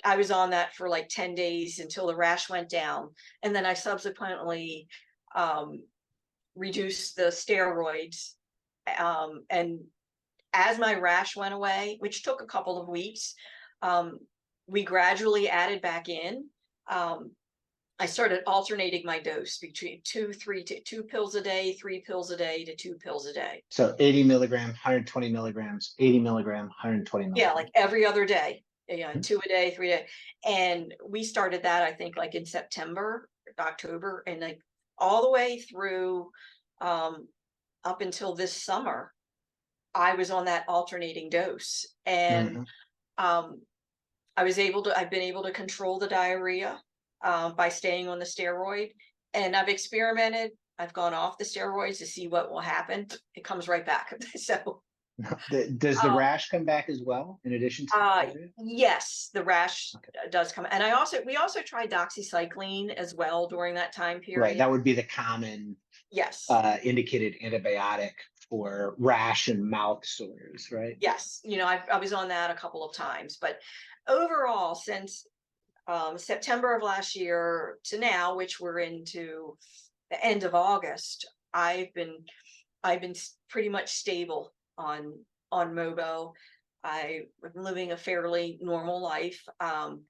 I was on that for like 10 days until the rash went down. And then I subsequently reduced the steroids. And as my rash went away, which took a couple of weeks, we gradually added back in. I started alternating my dose between 2 pills a day, 3 pills a day to 2 pills a day. So 80 milligram, 120 milligrams, 80 milligram, 120 milligrams. Yeah, like every other day. 2 a day, 3 a day. And we started that, I think, like in September, October, and like all the way through up until this summer, I was on that alternating dose. And I've been able to control the diarrhea by staying on the steroid. And I've experimented. I've gone off the steroids to see what will happen. It comes right back. So does the rash come back as well, in addition to yes, the rash does come. And we also tried doxycycline as well during that time period. Right, that would be the common indicated antibiotic for rash and mouth sores, right? Yes, I was on that a couple of times, but overall, since September of last year to now, which we're into the end of August, I've been pretty much stable on Mobo. I'm living a fairly normal life. And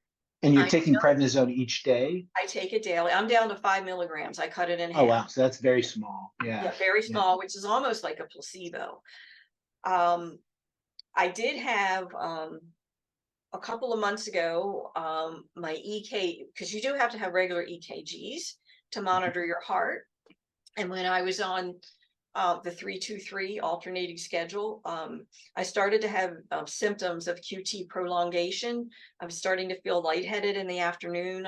you're taking prednisone each day? I take it daily. I'm down to 5 milligrams. I cut it in half. Oh wow, so that's very small. Yeah, very small, which is almost like a placebo. I did have a couple of months ago, my because you do have to have regular EKGs to monitor your heart. And when I was on the 3-2-3 alternating schedule, I started to have symptoms of QT prolongation. I was starting to feel lightheaded in the afternoon.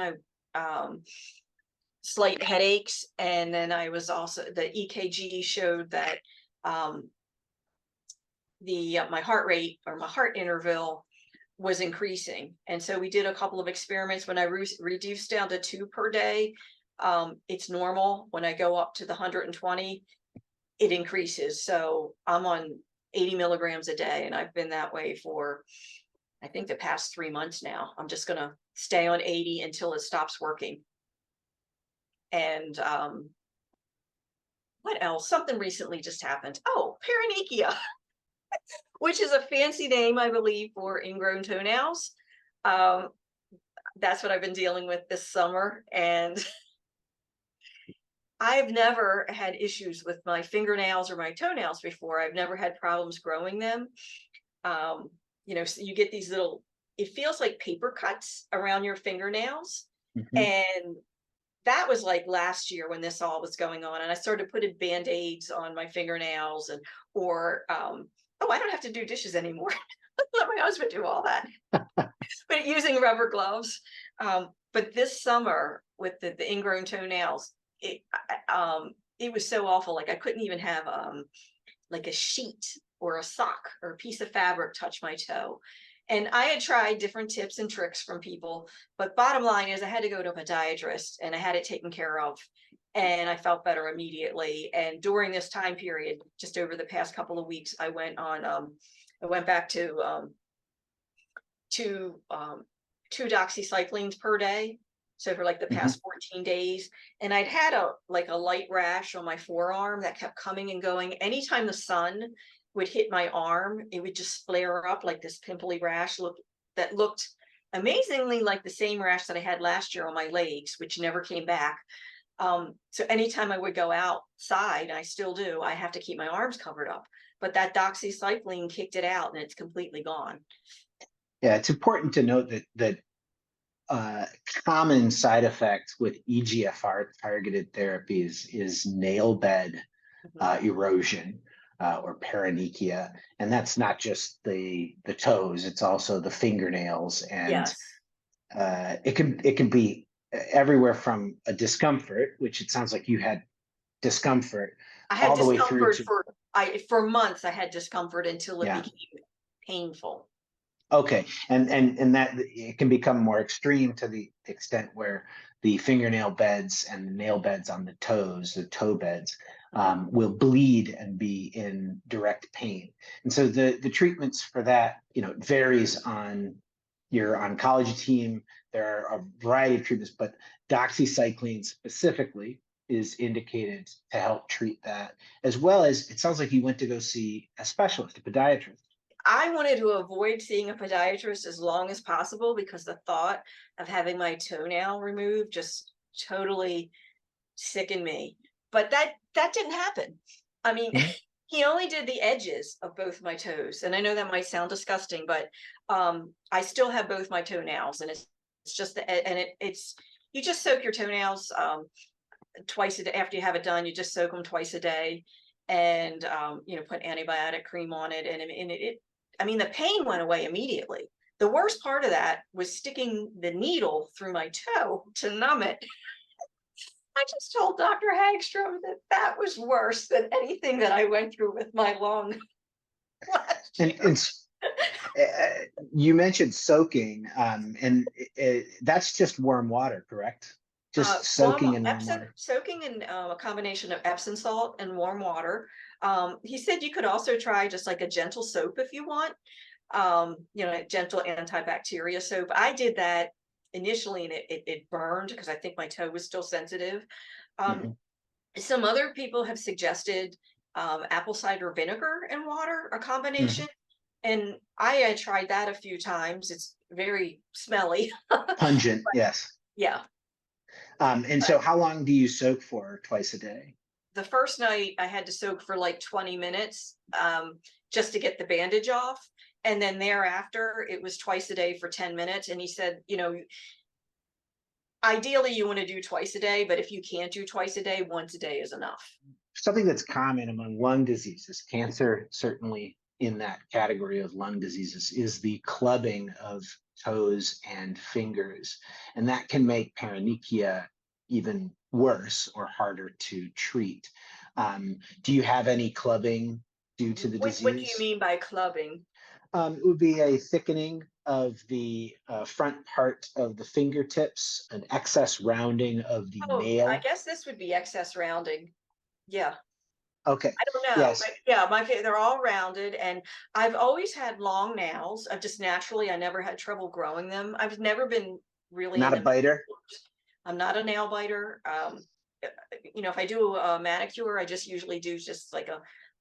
Slight headaches, and then I was also, the EKG showed that my heart rate, or my heart interval, was increasing. And so we did a couple of experiments. When I reduced down to 2 per day, it's normal. When I go up to the 120, it increases. So I'm on 80 milligrams a day, and I've been that way for, I think, the past 3 months now. I'm just going to stay on 80 until it stops working. And what else? Something recently just happened. Oh, paronychia, which is a fancy name, I believe, for ingrown toenails. That's what I've been dealing with this summer. And I've never had issues with my fingernails or my toenails before. I've never had problems growing them. So you get these little, it feels like paper cuts around your fingernails. And that was like last year when this all was going on. And I started putting Band-Aids on my fingernails, and, I don't have to do dishes anymore. Let my husband do all that. But using rubber gloves. But this summer with the ingrown toenails, it was so awful. Like I couldn't even have like a sheet or a sock or a piece of fabric touch my toe. And I had tried different tips and tricks from people, but bottom line is I had to go to a podiatrist and I had it taken care of. and I felt better immediately. And during this time period, just over the past couple of weeks, I went back to 2 doxycyclines per day. So for like the past 14 days, and I'd had a light rash on my forearm that kept coming and going. Anytime the sun would hit my arm, it would just flare up like this pimply rash that looked amazingly like the same rash that I had last year on my legs, which never came back. So anytime I would go outside, I still do, I have to keep my arms covered up. But that doxycycline kicked it out and it's completely gone. Yeah, it's important to note that common side effect with EGFR targeted therapies is nail bed erosion or paronychia, and that's not just the toes; it's also the fingernails, and Yes. it can be everywhere from a discomfort, which it sounds like you had discomfort, I had all the way through discomfort to for months. I had discomfort until it yeah. became painful. Okay, and that it can become more extreme to the extent where the fingernail beds and the nail beds on the toes, the toe beds, will bleed and be in direct pain. And so the treatments for that, varies on your oncology team. There are a variety of treatments, but doxycycline specifically is indicated to help treat that, as well as it sounds like you went to go see a specialist, a podiatrist. I wanted to avoid seeing a podiatrist as long as possible because the thought of having my toenail removed just totally sickened me. But that didn't happen. I mean, he only did the edges of both my toes. And I know that might sound disgusting, but I still have both my toenails, and it's just it's you just soak your toenails twice a day. After you have it done, you just soak them twice a day, and put antibiotic cream on it, and I mean, the pain went away immediately. The worst part of that was sticking the needle through my toe to numb it. I just told Dr. Hagstrom that was worse than anything that I went through with my lung last year. And you mentioned soaking, and that's just warm water, correct? Just soaking in warm water. Soaking in a combination of Epsom salt and warm water. He said you could also try just like a gentle soap if you want, a gentle antibacterial soap. I did that initially, and it burned because I think my toe was still sensitive. Some other people have suggested apple cider vinegar and water, a combination. And I had tried that a few times. It's very smelly. Pungent, yes. Yeah. And so how long do you soak for twice a day? The first night I had to soak for like 20 minutes just to get the bandage off. And then thereafter, it was twice a day for 10 minutes. And he said, ideally you want to do twice a day, but if you can't do twice a day, once a day is enough. Something that's common among lung diseases, cancer certainly in that category of lung diseases, is the clubbing of toes and fingers. And that can make paronychia even worse or harder to treat. Do you have any clubbing due to the disease? What do you mean by clubbing? It would be a thickening of the front part of the fingertips, an excess rounding of the nail. I guess this would be excess rounding. Yeah. Okay. I don't know. Yes. But yeah, they're all rounded, and I've always had long nails. I've just naturally, I never had trouble growing them. I've never been really not a biter. I'm not a nail biter. If I do a manicure, I just usually do just like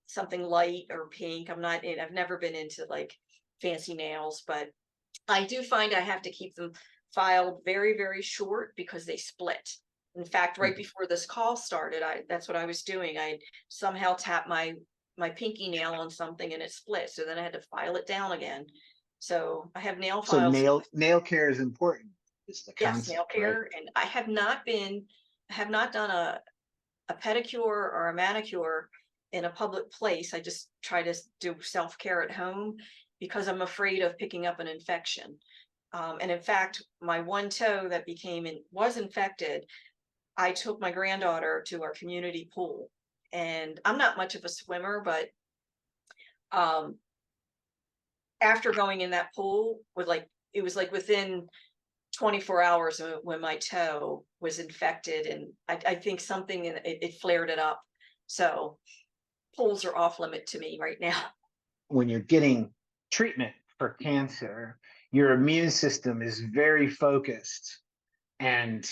something light or pink. I've never been into like fancy nails, but I do find I have to keep them filed very, very short because they split. In fact, right before this call started, that's what I was doing. I somehow tapped my pinky nail on something and it split. So then I had to file it down again. So I have nail files. So nail care is important. Is the concept, yes, nail care. right? And I have not done a pedicure or a manicure in a public place. I just try to do self-care at home because I'm afraid of picking up an infection. And in fact, my one toe that was infected, I took my granddaughter to our community pool, and I'm not much of a swimmer, but after going in that pool it was like within 24 hours when my toe was infected, and I think something it flared it up. So pools are off limit to me right now. When you're getting treatment for cancer, your immune system is very focused and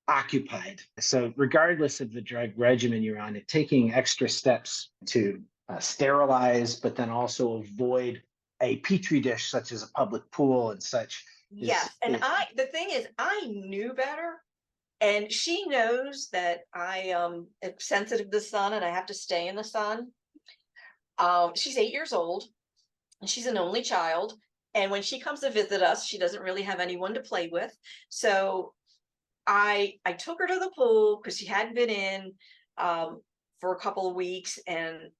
occupied. So regardless of the drug regimen you're on, taking extra steps to sterilize, but then also avoid a petri dish such as a public pool and such. Yes, and the thing is, I knew better, and she knows that I am sensitive to the sun and I have to stay in the sun. She's 8 years old, and she's an only child. And when she comes to visit us, she doesn't really have anyone to play with. So I took her to the pool because she hadn't been in for a couple of weeks, and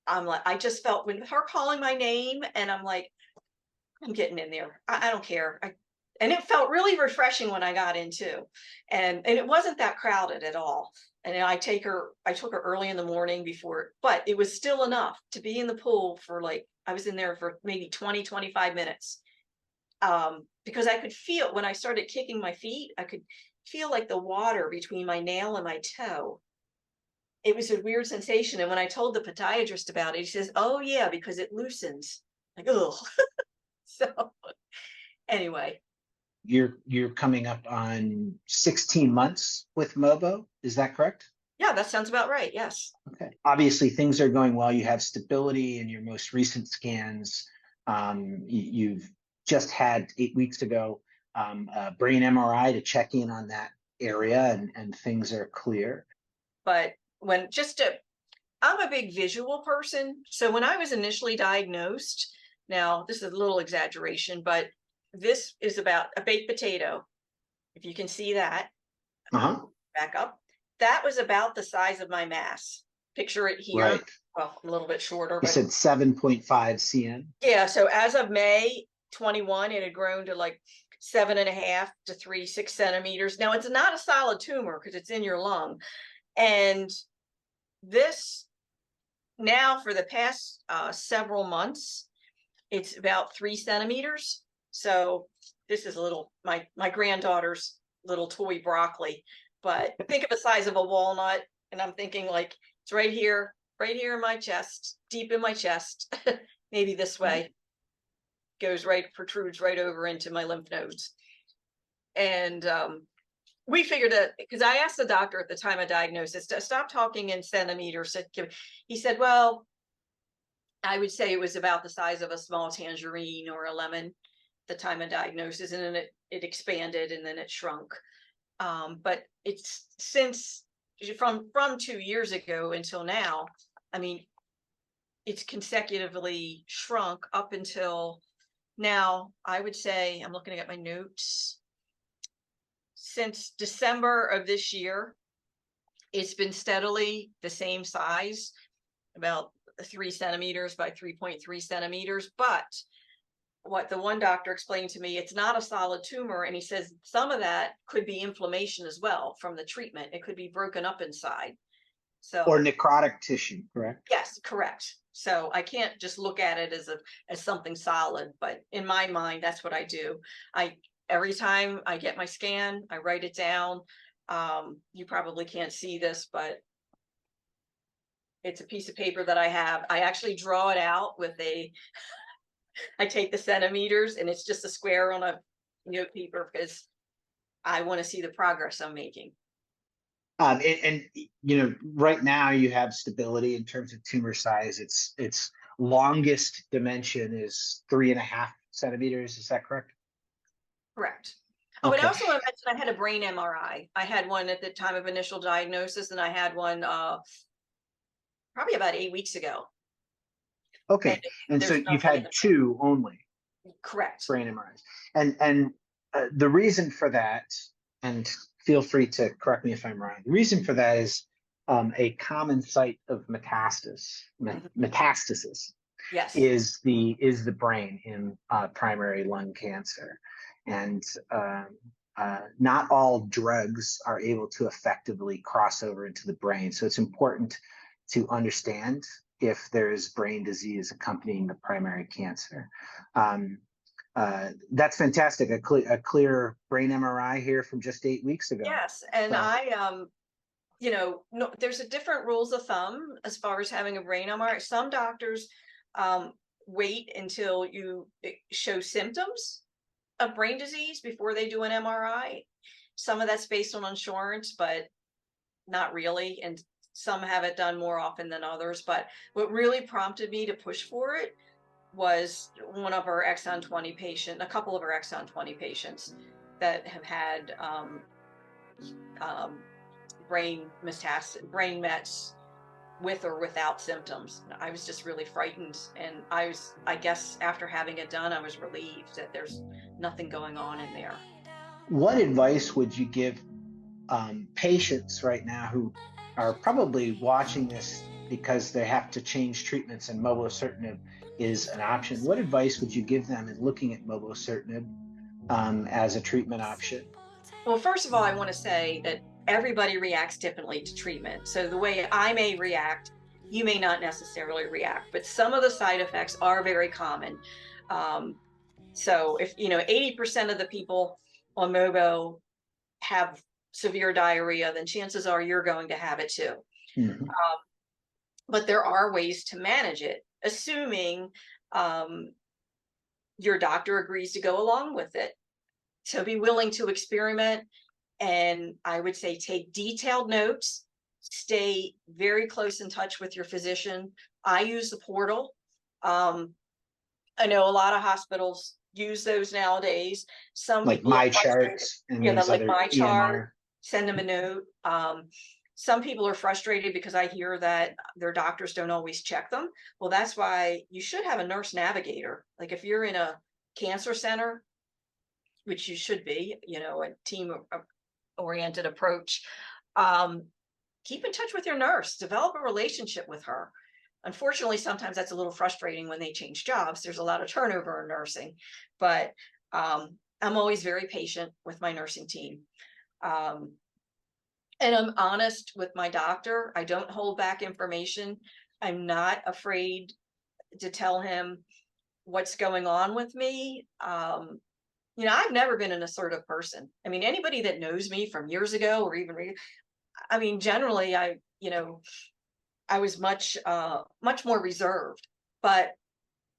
I'm like, I just felt with her calling my name, and I'm like, I'm getting in there. I don't care. And it felt really refreshing when I got in too. And it wasn't that crowded at all. And I took her early in the morning but it was still enough to be in the pool for I was in there for maybe 20, 25 minutes. Because I could feel, when I started kicking my feet, I could feel like the water between my nail and my toe. It was a weird sensation. And when I told the podiatrist about it, he says, oh yeah, because it loosens. Like, ugh. So anyway. You're coming up on 16 months with Mobo, is that correct? Yeah, that sounds about right, yes. Okay. Obviously, things are going well. You have stability in your most recent scans. You've just had 8 weeks ago a brain MRI to check in on that area, and things are clear. But I'm a big visual person. So when I was initially diagnosed, now this is a little exaggeration, but this is about a baked potato. If you can see that, back up. That was about the size of my mass. Picture it here. Right. Well, a little bit shorter. You said 7.5 cm. Yeah. So as of May 21, it had grown to 7.5 to 6 centimeters. Now it's not a solid tumor because it's in your lung. And this now for the past several months, it's about 3 centimeters. So this is my granddaughter's little toy broccoli, but think of the size of a walnut. And I'm thinking it's right here in my chest, deep in my chest, maybe this way, protrudes right over into my lymph nodes. And we figured that, because I asked the doctor at the time of diagnosis to stop talking in centimeters. He said, well, I would say it was about the size of a small tangerine or a lemon the time of diagnosis, and then it expanded and then it shrunk. But it's since from 2 years ago until now, I mean, it's consecutively shrunk up until now. I would say, I'm looking at my notes, since December of this year, it's been steadily the same size, about 3 centimeters by 3.3 centimeters. But what the one doctor explained to me, it's not a solid tumor. And he says some of that could be inflammation as well from the treatment. It could be broken up inside. Or necrotic tissue, correct? Yes, correct. So I can't just look at it as something solid, but in my mind, that's what I do. Every time I get my scan, I write it down. You probably can't see this, but it's a piece of paper that I have. I actually draw it out with I take the centimeters, and it's just a square on a note paper because I want to see the progress I'm making. And right now you have stability in terms of tumor size. Its longest dimension is 3.5 centimeters. Is that correct? Correct. Oh, okay. And also I mentioned I had a brain MRI. I had one at the time of initial diagnosis, and I had one probably about 8 weeks ago. Okay, and so you've had 2 only. Correct. Brain MRIs, and the reason for that, and feel free to correct me if I'm wrong. The reason for that is a common site of metastasis. Yes. Is the brain in primary lung cancer, and not all drugs are able to effectively cross over into the brain. So it's important to understand if there is brain disease accompanying the primary cancer. That's fantastic. A clear brain MRI here from just 8 weeks ago. Yes, and So- you know, no, there's a different rules of thumb as far as having a brain MRI. Some doctors wait until you show symptoms of brain disease before they do an MRI. Some of that's based on insurance, but not really. And some have it done more often than others. But what really prompted me to push for it was one of our Exon 20 patient, a couple of our Exon 20 patients that have had brain mets with or without symptoms. I was just really frightened, and I guess after having it done, I was relieved that there's nothing going on in there. What advice would you give patients right now who are probably watching this because they have to change treatments and mobocertinib is an option? What advice would you give them in looking at mobocertinib as a treatment option? Well, first of all, I want to say that everybody reacts differently to treatment. So the way I may react, you may not necessarily react, but some of the side effects are very common. So if, 80% of the people on Mobo have severe diarrhea, then chances are you're going to have it too. Mm-hmm. But there are ways to manage it, assuming your doctor agrees to go along with it. So be willing to experiment. And I would say take detailed notes, stay very close in touch with your physician. I use the portal. I know a lot of hospitals use those nowadays. Some like people My Charts and yeah, like My Chart, EMR. send them a note. Some people are frustrated because I hear that their doctors don't always check them. Well, that's why you should have a nurse navigator. Like if you're in a cancer center, which you should be, a team oriented approach, keep in touch with your nurse, develop a relationship with her. Unfortunately, sometimes that's a little frustrating when they change jobs. There's a lot of turnover in nursing, but I'm always very patient with my nursing team. And I'm honest with my doctor. I don't hold back information. I'm not afraid to tell him what's going on with me. I've never been an assertive person. I mean, anybody that knows me from years ago or even, generally I was much more reserved, but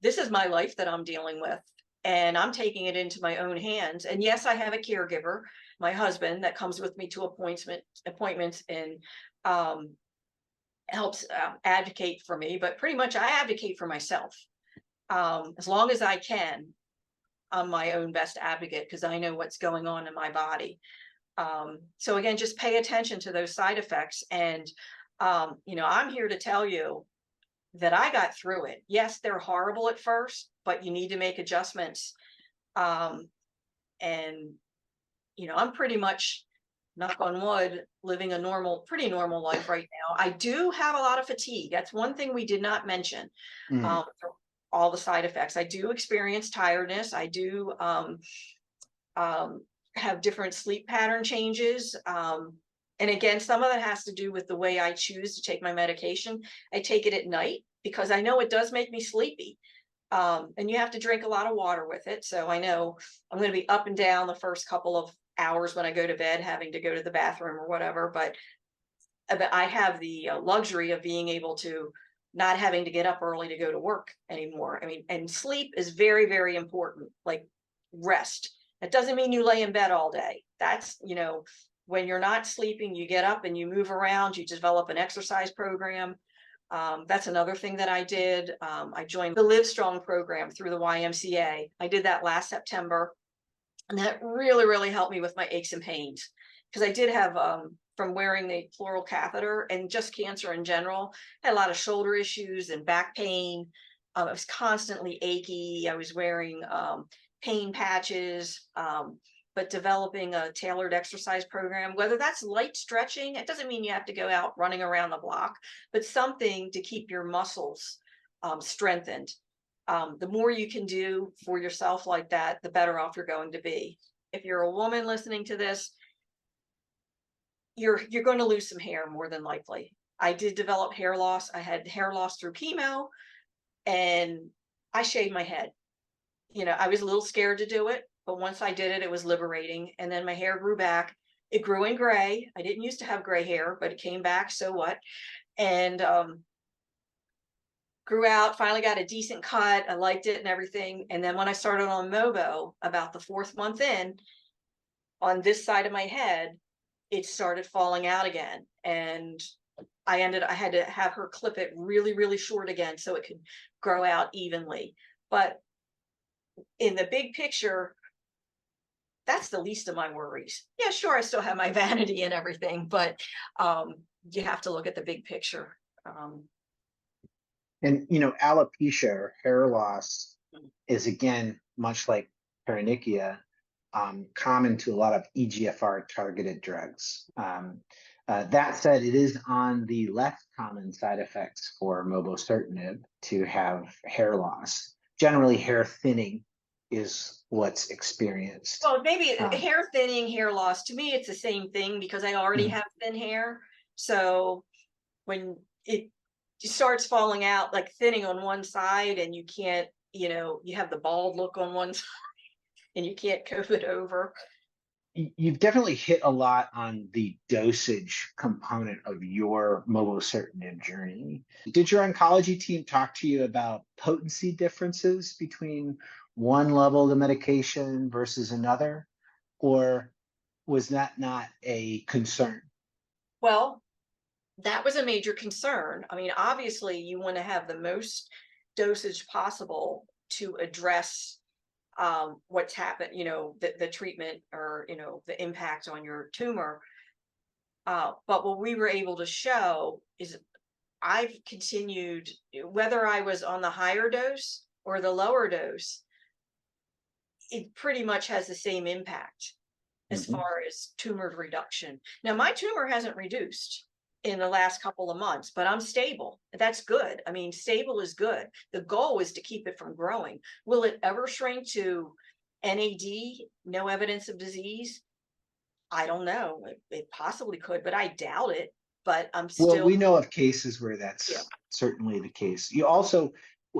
this is my life that I'm dealing with, and I'm taking it into my own hands. And yes, I have a caregiver, my husband, that comes with me to appointments and helps advocate for me, but pretty much I advocate for myself. As long as I can, I'm my own best advocate because I know what's going on in my body. So again, just pay attention to those side effects. And, I'm here to tell you that I got through it. Yes, they're horrible at first, but you need to make adjustments. And, I'm pretty much, knock on wood, living a pretty normal life right now. I do have a lot of fatigue. That's one thing we did not mention. For all the side effects. I do experience tiredness. I do have different sleep pattern changes. And again, some of that has to do with the way I choose to take my medication. I take it at night because I know it does make me sleepy. And you have to drink a lot of water with it. So I know I'm going to be up and down the first couple of hours when I go to bed, having to go to the bathroom or whatever. But I have the luxury of being able to not having to get up early to go to work anymore. And sleep is very, very important, like rest. It doesn't mean you lay in bed all day. That's, when you're not sleeping, you get up and you move around, you develop an exercise program. That's another thing that I did. I joined the Live Strong program through the YMCA. I did that last September, and that really, really helped me with my aches and pains, because I did have, from wearing the pleural catheter and just cancer in general, I had a lot of shoulder issues and back pain. I was constantly achy. I was wearing pain patches, but developing a tailored exercise program, whether that's light stretching, it doesn't mean you have to go out running around the block, but something to keep your muscles strengthened. The more you can do for yourself like that, the better off you're going to be. If you're a woman listening to this, you're going to lose some hair more than likely. I did develop hair loss. I had hair loss through chemo, and I shaved my head. I was a little scared to do it, but once I did it, it was liberating. And then my hair grew back. It grew in gray. I didn't used to have gray hair, but it came back. So what? And grew out, finally got a decent cut. I liked it and everything. And then when I started on Mobo, about the 4th month in, on this side of my head, it started falling out again. And I had to have her clip it really, really short again so it could grow out evenly. But in the big picture, that's the least of my worries. Yeah, sure, I still have my vanity and everything, but you have to look at the big picture. And alopecia or hair loss is, again, much like paronychia, common to a lot of EGFR targeted drugs. That said, it is on the less common side effects for mobocertinib to have hair loss. Generally, hair thinning is what's experienced. Well, maybe hair thinning, hair loss, to me, it's the same thing because I already have thin hair. So when it starts falling out, like thinning on one side, and you can't, you have the bald look on one side and you can't cope it over. You've definitely hit a lot on the dosage component of your mobocertinib journey. Did your oncology team talk to you about potency differences between one level of the medication versus another, or was that not a concern? Well, that was a major concern. I mean, obviously, you want to have the most dosage possible to address what's happened, the treatment or, the impact on your tumor. But what we were able to show is I've continued, whether I was on the higher dose or the lower dose, it pretty much has the same impact as far as tumor reduction. Now, my tumor hasn't reduced in the last couple of months, but I'm stable. That's good. I mean, stable is good. The goal is to keep it from growing. Will it ever shrink to NAD, no evidence of disease? I don't know. It possibly could, but I doubt it. But I'm still. Well, we know of cases where that's certainly the case. You also,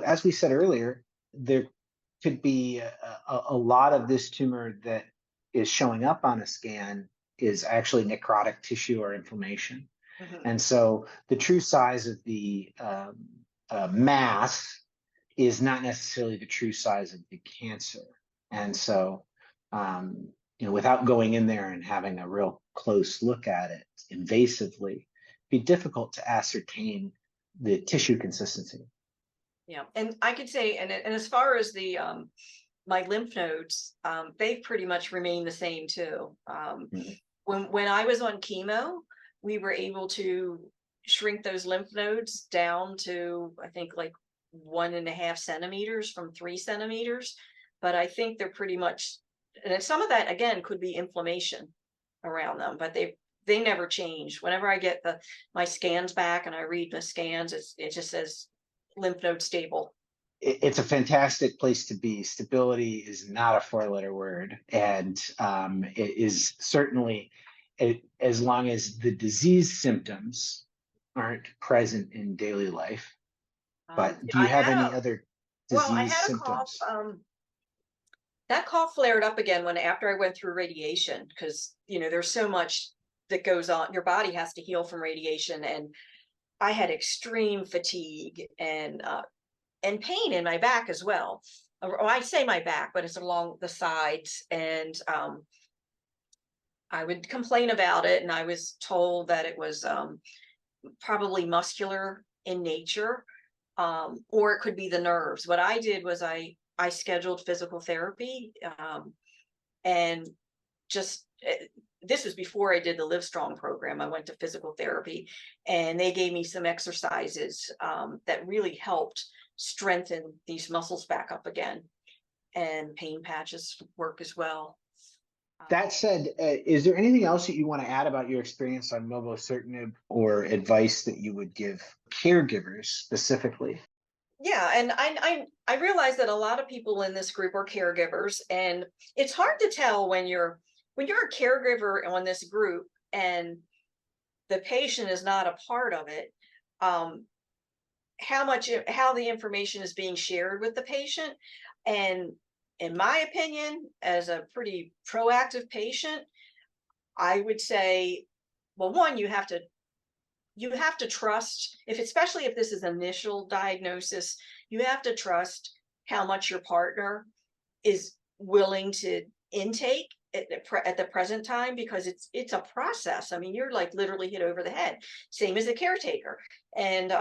as we said earlier, there could be a lot of this tumor that is showing up on a scan is actually necrotic tissue or inflammation. And so the true size of the mass is not necessarily the true size of the cancer. And so, without going in there and having a real close look at it invasively, it'd be difficult to ascertain the tissue consistency. Yeah, and I could say, and as far as the my lymph nodes, they've pretty much remained the same too. When I was on chemo, we were able to shrink those lymph nodes down to, I think, like 1.5 centimeters from 3 centimeters. But I think they're pretty much, and some of that again could be inflammation around them, but they never change. Whenever I get my scans back and I read the scans, it just says lymph node stable. It's a fantastic place to be. Stability is not a 4-letter word, and it is certainly, as long as the disease symptoms aren't present in daily life. But do you have any other disease I had symptoms? A cough. That cough flared up again after I went through radiation, because there's so much that goes on. Your body has to heal from radiation, and I had extreme fatigue and pain in my back as well. Or I say my back, but it's along the sides, and I would complain about it, and I was told that it was probably muscular in nature, or it could be the nerves. What I did was I scheduled physical therapy, and just this was before I did the Live Strong program. I went to physical therapy, and they gave me some exercises that really helped strengthen these muscles back up again, and pain patches work as well. That said, is there anything else that you want to add about your experience on mobocertinib, or advice that you would give caregivers specifically? Yeah, and I realize that a lot of people in this group are caregivers, and it's hard to tell when you're a caregiver on this group and the patient is not a part of it, how the information is being shared with the patient. And in my opinion, as a pretty proactive patient, I would say, well, one, you have to trust, especially if this is initial diagnosis, you have to trust how much your partner is willing to intake at the present time, because it's a process. I mean, you're like literally hit over the head, same as a caretaker. And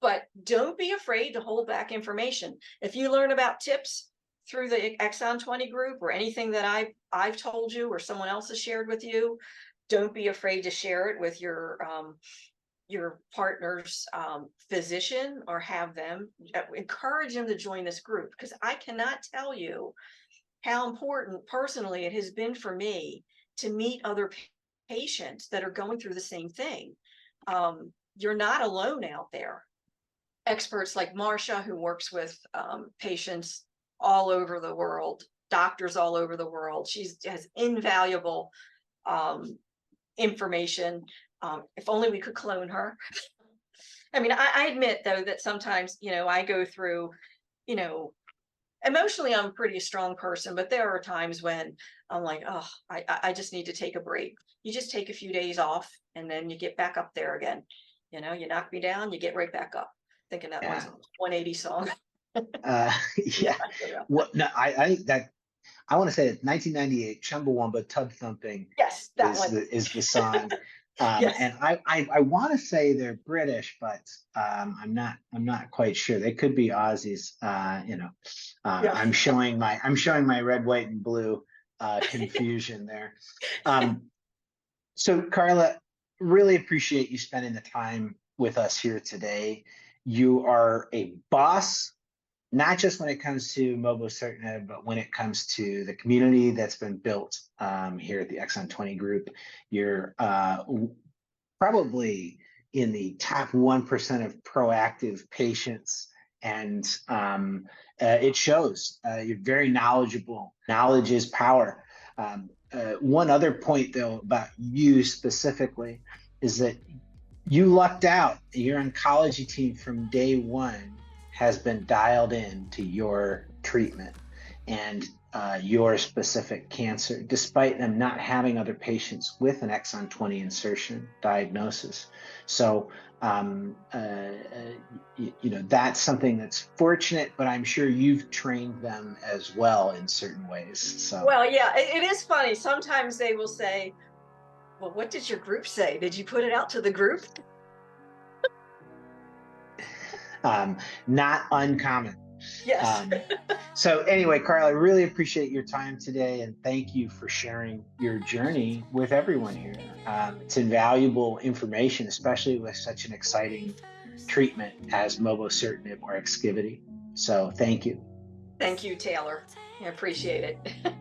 but don't be afraid to hold back information. If you learn about tips through the Exon 20 group, or anything that I've told you or someone else has shared with you, don't be afraid to share it with your partner's physician, or have them encourage them to join this group, because I cannot tell you how important personally it has been for me to meet other patients that are going through the same thing. You're not alone out there. Experts like Marcia, who works with patients all over the world, doctors all over the world. She has invaluable information. If only we could clone her. I mean, I admit, though, that sometimes, I go through, emotionally, I'm a pretty strong person, but there are times when I'm like, oh, I just need to take a break. You just take a few days off, and then you get back up there again. You knock me down, you get right back up. Thinking that was 180 song. Yeah. What? No, I think that I want to say that 1998 Chumbawamba Tub Thumping. Yes, that one is the song. yes. And I want to say they're British, but I'm not quite sure. They could be Aussies. Yeah. I'm showing my red, white, and blue confusion there. So Carla, really appreciate you spending the time with us here today. You are a boss, not just when it comes to Mobocertinib, but when it comes to the community that's been built here at the Exon 20 group. You're probably in the top 1% of proactive patients, and it shows. You're very knowledgeable. Knowledge is power. One other point, though, about you specifically is that you lucked out. Your oncology team from day one has been dialed in to your treatment and your specific cancer, despite them not having other patients with an exon 20 insertion diagnosis. So, that's something that's fortunate, but I'm sure you've trained them as well in certain ways. So, well, yeah, it is funny. Sometimes they will say, well, what did your group say? Did you put it out to the group? Not uncommon. Yes. So anyway, Carla, I really appreciate your time today, and thank you for sharing your journey with everyone here. It's invaluable information, especially with such an exciting treatment as Mobocertinib or EXKIVITY. So thank you. Thank you, Taylor. I appreciate it.